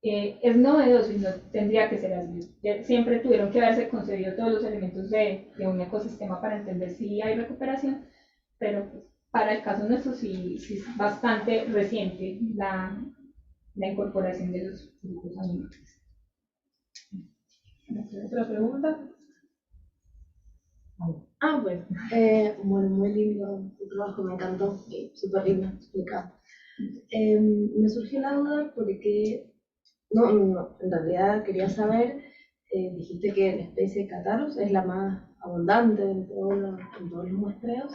S2: es novedoso y no tendría que ser así. Siempre tuvieron que haberse concebido todos los elementos de un ecosistema para entender si hay recuperación, pero pues, para el caso nuestro sí es bastante reciente la incorporación de los grupos animales.
S1: ¿Otra pregunta?
S4: Bueno. Bueno, muy lindo tu trabajo, me encantó, súper lindo explicado. Me surgió la duda porque, no, en realidad quería saber, dijiste que la especie Catharus es la más abundante en todos los muestreos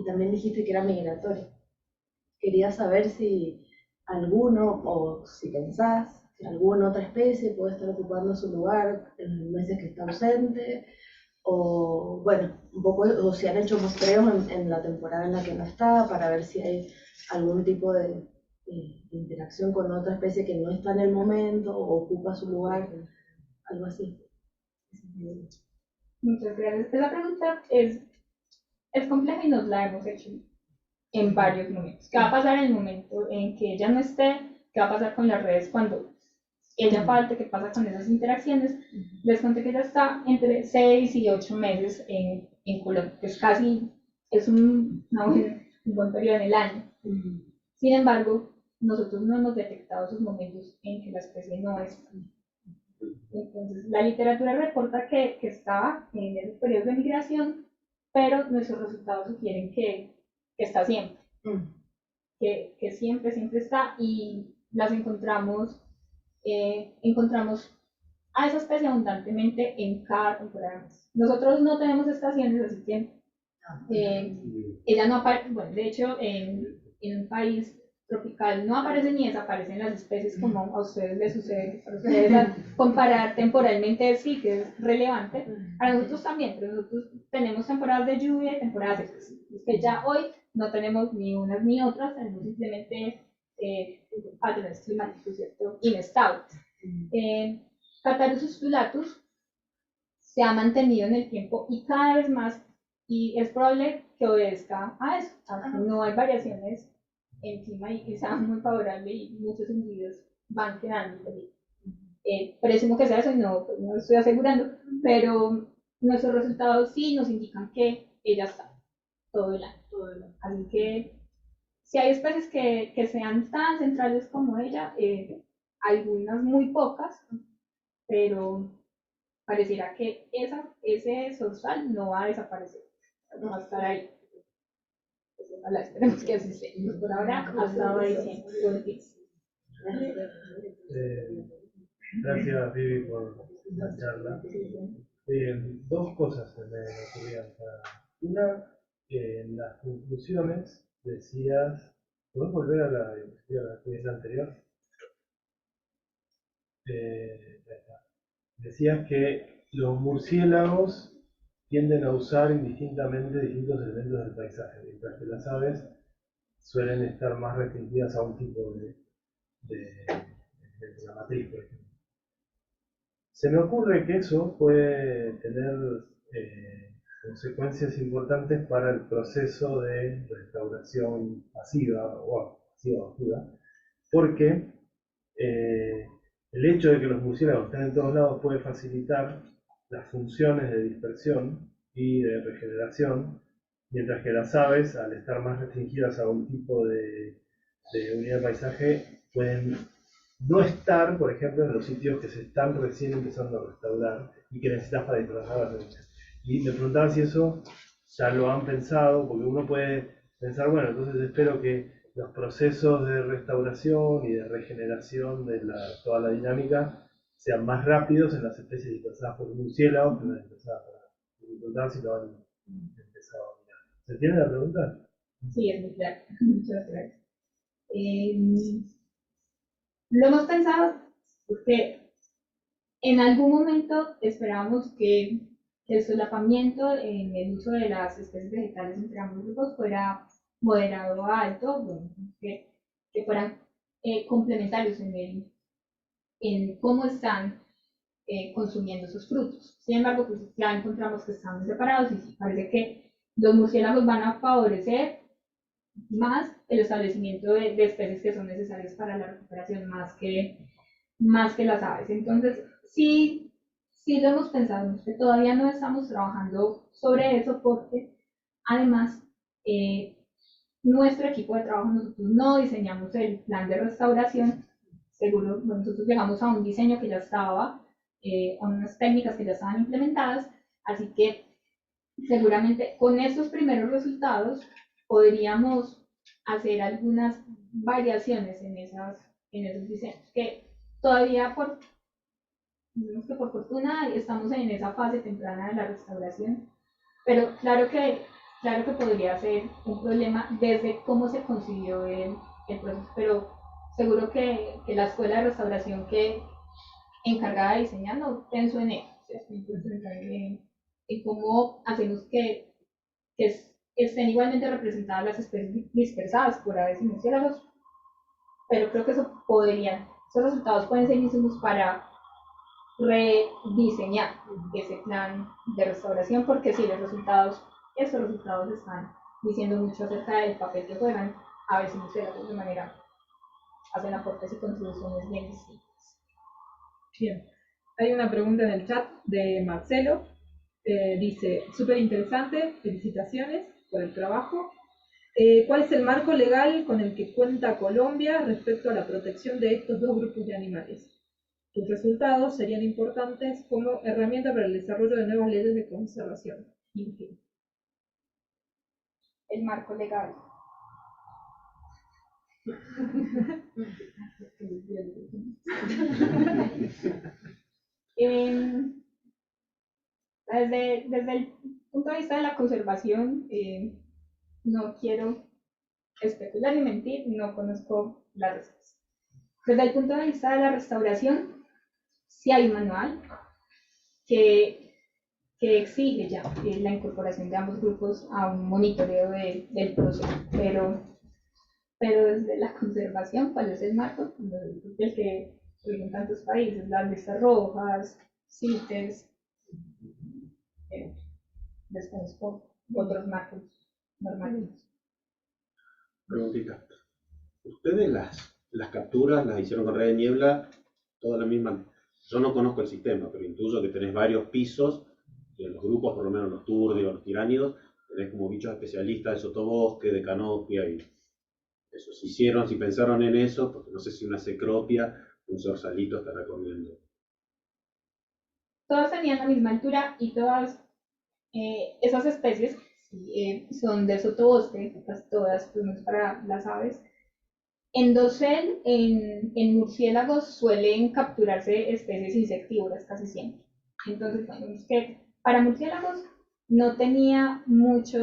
S4: y también dijiste que era migratoria. Quería saber si alguno, o si pensás que alguna otra especie puede estar ocupando su lugar en los meses que está ausente, o bueno, un poco, o si han hecho muestreos en la temporada en la que no está, para ver si hay algún tipo de interacción con otra especie que no está en el momento o ocupa su lugar, algo así.
S2: Muchas gracias. Esa pregunta es compleja y nos la hemos hecho en varios momentos. ¿Qué va a pasar en el momento en que ella no esté? ¿Qué va a pasar con las redes cuando ella falte? ¿Qué pasa con esas interacciones? Les conté que ella está entre 6 y 8 meses en Colombia, que es casi, es un buen periodo en el año. Sin embargo, nosotros no hemos detectado esos momentos en que la especie no está. Entonces, la literatura reporta que está en esos periodos de migración, pero nuestros resultados sugieren que está siempre, que siempre está, y las encontramos a esa especie abundantemente en cada temporada. Nosotros no tenemos estaciones, así que ella no aparece, bueno, de hecho, en un país tropical no aparecen ni desaparecen las especies como a ustedes les sucede, para ustedes comparar temporalmente sí que es relevante, a nosotros también, pero nosotros tenemos temporadas de lluvia y temporadas secas, que ya hoy no tenemos ni unas ni otras, tenemos simplemente patrones climáticos, ¿cierto?, inestables. Catarusus undulatus se ha mantenido en el tiempo y cada vez más, y es probable que obedezca a eso. No hay variaciones en clima y sea muy favorable y muchos individuos van quedando. Presumo que sea eso y no lo estoy asegurando, pero nuestros resultados sí nos indican que ella está todo el año. Así que si hay especies que sean tan centrales como ella, algunas muy pocas, pero pareciera que ese zorzal no va a desaparecer, no va a estar ahí. Pues ojalá, esperemos que así sea. Por ahora, hasta ahora diciendo.
S5: Gracias, Vivi, por la charla. Dos cosas se me ocurrían. Una, en las conclusiones decías, ¿podés volver a la experiencia anterior? Decías que los murciélagos tienden a usar indistintamente distintos elementos del paisaje, mientras que las aves suelen estar más restringidas a un tipo de la matriz, por ejemplo. Se me ocurre que eso puede tener consecuencias importantes para el proceso de restauración pasiva o activa, porque el hecho de que los murciélagos estén en todos lados puede facilitar las funciones de dispersión y de regeneración, mientras que las aves, al estar más restringidas a un tipo de unidad de paisaje, pueden no estar, por ejemplo, en los sitios que se están recién empezando a restaurar y que necesitas para dispersarlas. Y me preguntaba si eso ya lo han pensado, porque uno puede pensar, bueno, entonces espero que los procesos de restauración y de regeneración de toda la dinámica sean más rápidos en las especies dispersadas por murciélagos que en las dispersadas por aves. Me preguntaba si lo han empezado a mirar. ¿Se entiende la pregunta?
S2: Sí, es muy claro. Muchas gracias. Lo hemos pensado porque en algún momento esperábamos que el solapamiento en el uso de las especies vegetales entre ambos grupos fuera moderado a alto, bueno, que fueran complementarios en cómo están consumiendo esos frutos. Sin embargo, pues ya encontramos que están separados y parece que los murciélagos van a favorecer más el establecimiento de especies que son necesarias para la recuperación, más que las aves. Entonces, sí lo hemos pensado, que todavía no estamos trabajando sobre eso porque además nuestro equipo de trabajo, nosotros no diseñamos el plan de restauración, seguro, nosotros llegamos a un diseño que ya estaba, a unas técnicas que ya estaban implementadas, así que seguramente con estos primeros resultados podríamos hacer algunas variaciones en esos diseños, que todavía por fortuna estamos en esa fase temprana de la restauración, pero claro que podría ser un problema desde cómo se concibió el proceso, pero seguro que la escuela de restauración que encargada de diseñar no pensó en eso, en cómo hacemos que estén igualmente representadas las especies dispersadas por aves y murciélagos, pero creo que esos resultados pueden ser insumos para rediseñar ese plan de restauración, porque sí, esos resultados están diciendo mucho acerca del papel que juegan aves y murciélagos de manera, hacen aportes y contribuciones bien distintas.
S1: Bien. Hay una pregunta en el chat de Marcelo. Dice, súper interesante, felicitaciones por el trabajo. ¿Cuál es el marco legal con el que cuenta Colombia respecto a la protección de estos dos grupos de animales? Sus resultados serían importantes como herramienta para el desarrollo de nuevas leyes de conservación. En fin.
S2: El marco legal. Desde el punto de vista de la conservación, no quiero especular ni mentir, no conozco la respuesta. Desde el punto de vista de la restauración, sí hay un manual que exige ya la incorporación de ambos grupos a un monitoreo del proceso, pero desde la conservación, ¿cuál es el marco? El que en tantos países, las listas rojas, CITES, desconozco otros marcos normativos.
S6: Preguntita. ¿Ustedes las capturas las hicieron con red de niebla todas las mismas? Yo no conozco el sistema, pero intuyo que tenés varios pisos, y en los grupos, por lo menos los turdios, los tiránidos, tenés como bichos especialistas de sotobosque, de canopia, y eso. Si pensaron en eso, porque no sé si una cecropia, un zorsalito estará comiendo.
S2: Todas tenían la misma altura y todas esas especies son de sotobosque, todas, por lo menos para las aves. En dosel, en murciélagos suelen capturarse especies insectívoras casi siempre. Entonces, vemos que para murciélagos no tenía mucha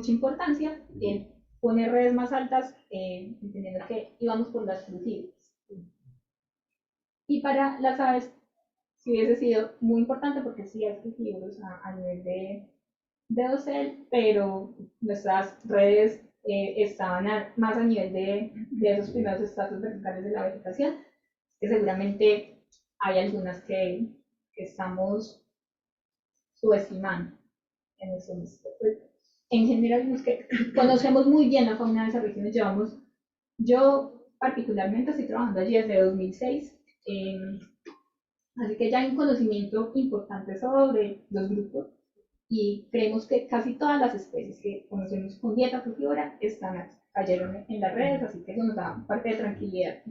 S2: importancia poner redes más altas, entendiendo que íbamos por las crujíveras. Y para las aves sí hubiese sido muy importante porque sí hay crujívoros a nivel de dosel, pero nuestras redes estaban más a nivel de esos primeros estratos verticales de la vegetación, que seguramente hay algunas que estamos subestimando en ese momento. En general, vemos que conocemos muy bien la fauna de esas regiones. Yo particularmente estoy trabajando allí desde 2006, así que ya hay un conocimiento importante sobre los grupos y creemos que casi todas las especies que conocemos con dieta frugívora cayeron en las redes, así que eso nos da parte de tranquilidad.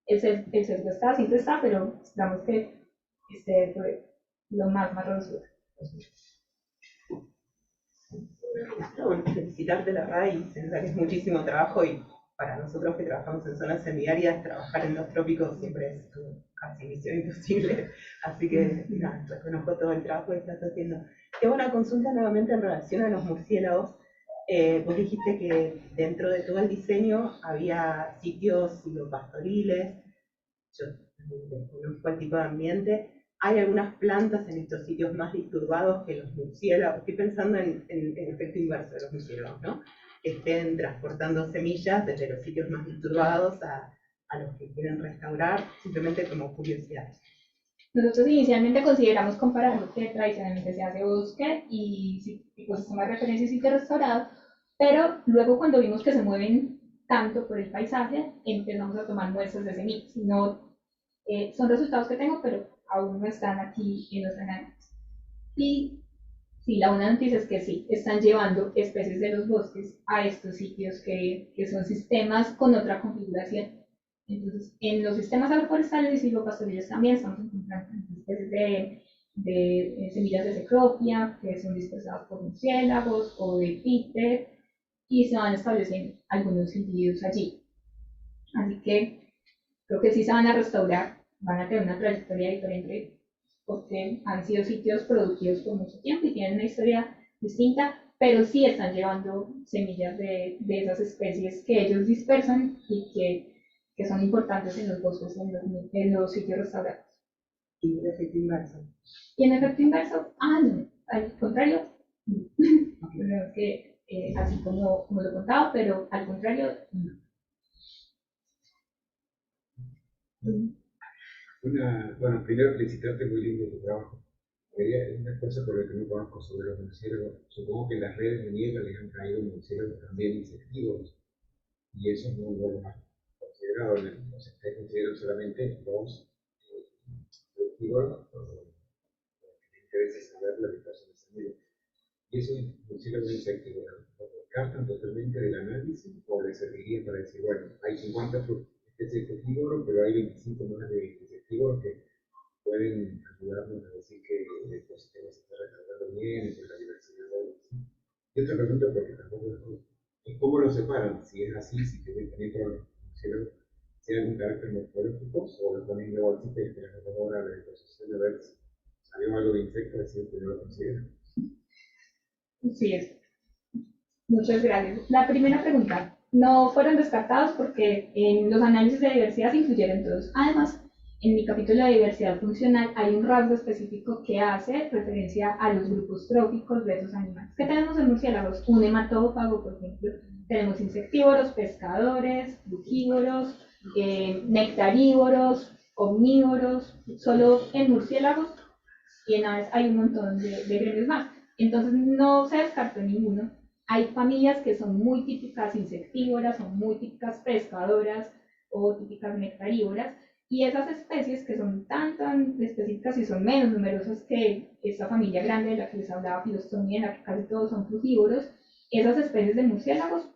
S2: El sesgo siempre está, pero esperamos que esté lo más reducido.
S7: Bueno, felicitarte la RAI, se nota que es muchísimo trabajo y para nosotros que trabajamos en zonas semiáridas, trabajar en los trópicos siempre es casi misión imposible. Así que nada, reconozco todo el trabajo que estás haciendo. Tengo una consulta nuevamente en relación a los murciélagos. Vos dijiste que dentro de todo el diseño había sitios silvopastoriles. Yo desconozco el tipo de ambiente. Hay algunas plantas en estos sitios más disturbados que los murciélagos. Estoy pensando en el efecto inverso de los murciélagos, ¿no? Que estén transportando semillas desde los sitios más disturbados a los que quieren restaurar, simplemente como curiosidad.
S2: Nosotros inicialmente consideramos comparar lo que tradicionalmente se hace bosque y ecosistema de referencia y sitio restaurado, pero luego cuando vimos que se mueven tanto por el paisaje, empezamos a tomar muestras de semillas. No, son resultados que tengo, pero aún no están aquí en los análisis. Y sí, la buena noticia es que sí, están llevando especies de los bosques a estos sitios que son sistemas con otra configuración. Entonces, en los sistemas agroforestales y silvopastoriles también estamos encontrando especies de semillas de cecropia que son dispersadas por murciélagos o de píter y se van estableciendo algunos individuos allí. Así que creo que sí se van a restaurar, van a tener una trayectoria diferente porque han sido sitios productivos por mucho tiempo y tienen una historia distinta, pero sí están llevando semillas de esas especies que ellos dispersan y que son importantes en los bosques, en los sitios restaurados.
S7: Y el efecto inverso.
S2: Y en efecto inverso, no, al contrario, no. Que, así como lo contaba, pero al contrario, no.
S3: Bueno, primero felicitarte, muy lindo tu trabajo.
S8: Una cosa por la que no conozco sobre los murciélagos, supongo que las redes de niebla les han caído murciélagos también insectívoros, y eso no lo han considerado, no se está considerando solamente los insectívoros, me interesa saber la ubicación de esa niebla. Y esos murciélagos insectívoros, ¿lo descartan totalmente del análisis o les serviría para decir, bueno, hay 50 especies de insectívoros, pero hay 25 más de insectívoros que pueden ayudarnos a decir que el ecosistema se está recargando bien, que la diversidad va bien? Y otra pregunta, porque tampoco es cómo lo separan, si es así, si tienen todos los murciélagos, si hay algún carácter morfológico, o lo ponen en la bolsita y esperan a 2 horas la deposición a ver si salió algo de insecto, decir que no lo consideran.
S2: Sí, muchas gracias. La primera pregunta, no fueron descartados porque en los análisis de diversidad se incluyeron todos. Además, en mi capítulo de diversidad funcional hay un rasgo específico que hace referencia a los grupos tróficos de esos animales. ¿Qué tenemos en murciélagos? Un hematófago, por ejemplo. Tenemos insectívoros, pescadores, frugívoros, nectarívoros, omnívoros. Solo en murciélagos y en aves hay un montón de gremios más. Entonces no se descartó ninguno. Hay familias que son muy típicas insectívoras, son muy típicas pescadoras o típicas nectarívoras, y esas especies que son tan específicas y son menos numerosas que esta familia grande de la que les hablaba, Filostomía, en la que casi todos son frugívoros, esas especies de murciélagos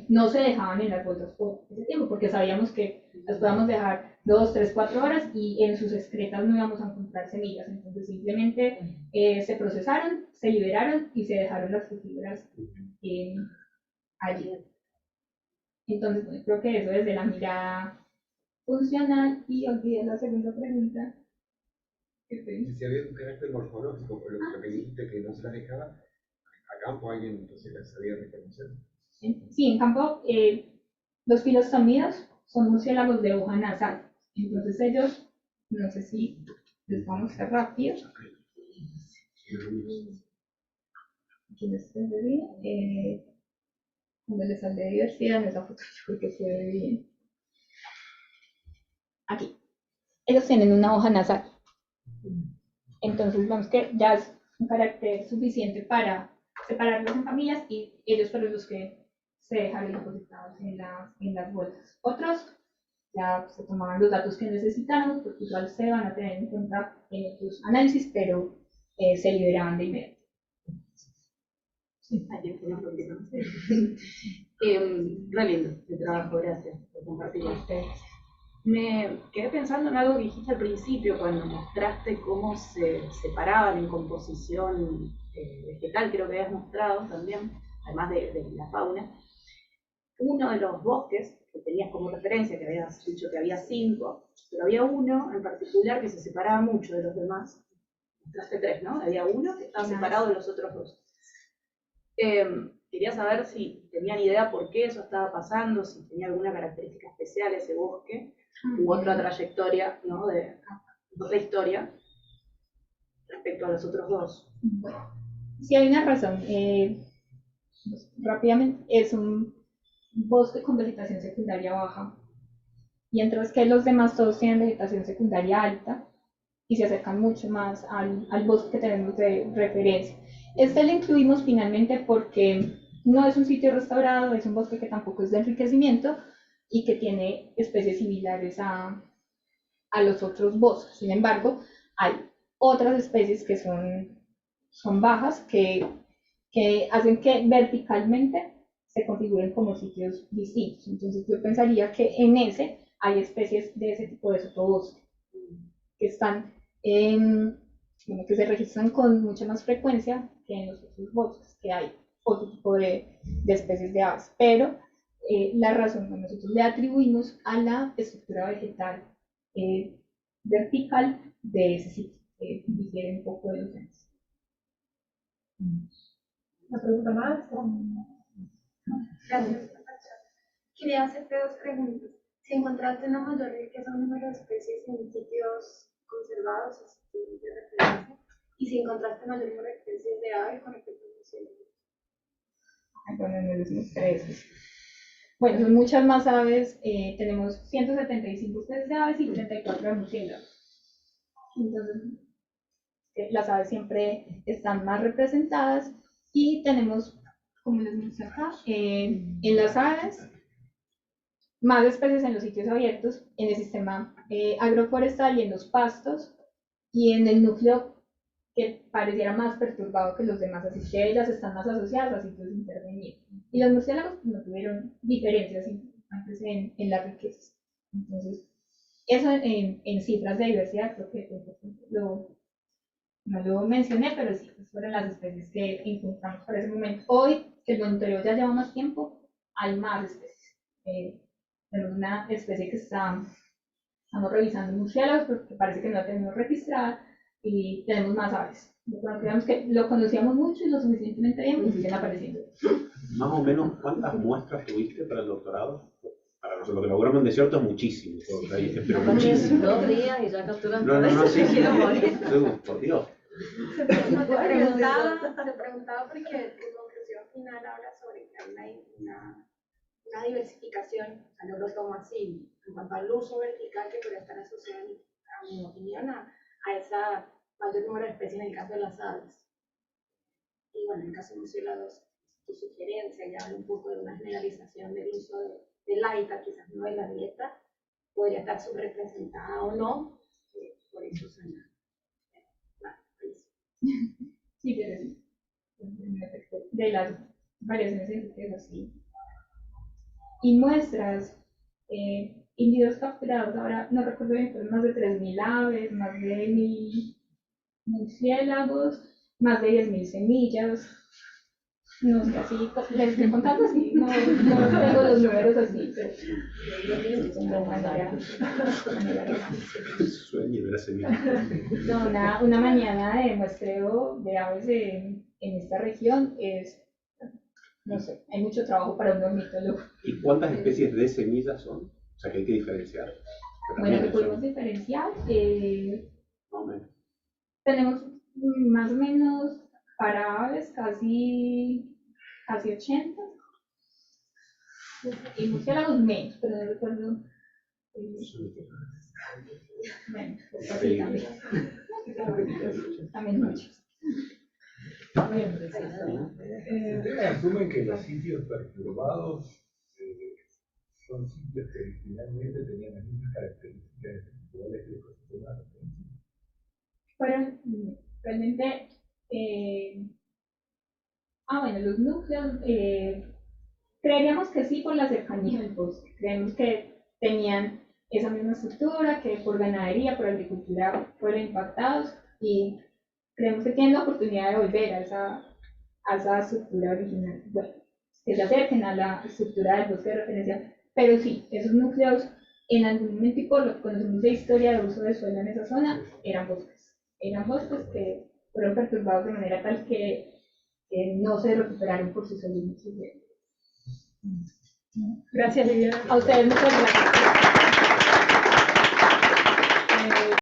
S2: no se dejaban en las bolsas por ese tiempo, porque sabíamos que las podíamos dejar 2, 3, 4 horas y en sus excretas no íbamos a encontrar semillas. Entonces simplemente se procesaron, se liberaron y se dejaron las frugívoras allí. Entonces, bueno, creo que eso desde la mirada funcional. Y olvidé la segunda pregunta.
S8: Si había un carácter morfológico, por lo que dijiste que no se las dejaba, a campo alguien entonces las sabía reconocer.
S2: Sí, en campo los filostómidos son murciélagos de hoja nasal. Entonces ellos, no sé si les vamos a hacer rápido. Aquí les se ve bien. Cuando les sale de diversidad, en esa foto porque se ve bien. Aquí. Ellos tienen una hoja nasal. Entonces vemos que ya es un carácter suficiente para separarlos en familias y ellos fueron los que se dejaron depositados en las bolsas. Otros ya se tomaban los datos que necesitaban, porque igual se van a tener en cuenta en otros análisis, pero se liberaban de inmediato.
S9: Re lindo el trabajo, gracias por compartir. Me quedé pensando en algo que dijiste al principio cuando mostraste cómo se separaban en composición vegetal, creo que habías mostrado también, además de la fauna. Uno de los bosques que tenías como referencia, que habías dicho que había 5, pero había uno en particular que se separaba mucho de los demás. Mostraste 3, ¿no? Había uno que estaba separado de los otros 2. Quería saber si tenían idea por qué eso estaba pasando, si tenía alguna característica especial ese bosque, u otra trayectoria, ¿no? De otra historia respecto a los otros 2.
S2: Bueno, sí hay una razón. Rápidamente, es un bosque con vegetación secundaria baja, mientras que los demás todos tienen vegetación secundaria alta y se acercan mucho más al bosque que tenemos de referencia. Este lo incluimos finalmente porque no es un sitio restaurado, es un bosque que tampoco es de enriquecimiento y que tiene especies similares a los otros bosques. Sin embargo, hay otras especies que son bajas que hacen que verticalmente se configuren como sitios distintos. Entonces yo pensaría que en ese hay especies de ese tipo de sotobosque que están que se registran con mucha más frecuencia que en los otros bosques, que hay otro tipo de especies de aves. Pero la razón que nosotros le atribuimos a la estructura vegetal vertical de ese sitio, que difiere un poco de los demás.
S1: ¿Una pregunta más?
S10: Gracias. Quería hacerte 2 preguntas. Si encontraste una mayor riqueza o número de especies en sitios conservados, sitios de referencia, y si encontraste mayor número de especies de aves con respecto a murciélagos.
S2: Bueno, no los mostré. Bueno, son muchas más aves. Tenemos 175 especies de aves y 34 de murciélagos. Entonces, que las aves siempre están más representadas y tenemos, como les muestro acá, en las aves, más especies en los sitios abiertos, en el sistema agroforestal y en los pastos, y en el núcleo que pareciera más perturbado que los demás, así que ellas están más asociadas a sitios intervenidos. Y los murciélagos no tuvieron diferencias importantes en las riquezas. Entonces, eso en cifras de diversidad, creo que no lo mencioné, pero sí, pues fueron las especies que encontramos para ese momento. Hoy, que el monitoreo ya lleva más tiempo, hay más especies. Tenemos una especie que estamos revisando murciélagos, porque parece que no la tenemos registrada, y tenemos más aves. Digamos que lo conocíamos mucho y lo suficientemente bien, pues siguen apareciendo.
S6: Más o menos, ¿cuántas muestras tuviste para el doctorado? Para nosotros, lo que logramos en desierto es muchísimo, pero muchísimo.
S4: 2 días y ya capturan
S6: No, sí,
S4: todo.
S6: por Dios.
S10: Te preguntaba porque tu conclusión final habla sobre que hay una diversificación, o sea, no lo tomo así, en cuanto al uso vertical que puede estar asociado, a mi opinión, a esa mayor número de especies en el caso de las aves. Y bueno, en el caso de murciélagos, tu sugerencia ya habla un poco de una generalización del uso del hábitat, quizás no de la dieta, podría estar subrepresentada o no, por eso suena.
S2: Sí, pero sí. De las variaciones científicas, sí. Y muestras, individuos capturados, ahora no recuerdo bien, pero más de 3.000 aves, más de 1.000 murciélagos, más de 10.000 semillas. No sé, así, les estoy contando así, no tengo los números así, pero de manera
S6: Sueño de la semilla.
S2: no, una mañana de muestreo de aves en esta región es, no sé, hay mucho trabajo para un ornitólogo.
S6: ¿Y cuántas especies de semillas son? O sea, que hay que diferenciar.
S2: Bueno, que podemos diferenciar,
S6: Más o menos.
S2: tenemos más o menos para aves casi 80, y murciélagos menos, pero no recuerdo. Bueno, pues así también muchos.
S3: Asumen que los sitios perturbados son sitios que originalmente tenían las mismas características estructurales que el ecosistema.
S2: Fueron realmente, bueno, los núcleos, creeríamos que sí por la cercanía del bosque, creemos que tenían esa misma estructura, que por ganadería, por agricultura fueron impactados, y creemos que tienen la oportunidad de volver a esa estructura original, bueno, que se acerquen a la estructura del bosque de referencia, pero sí, esos núcleos en algún momento, por lo que conocemos de historia de uso de suelo en esa zona, eran bosques que fueron perturbados de manera tal que no se recuperaron por sí solos. Gracias, Liliana. A ustedes, muchas gracias.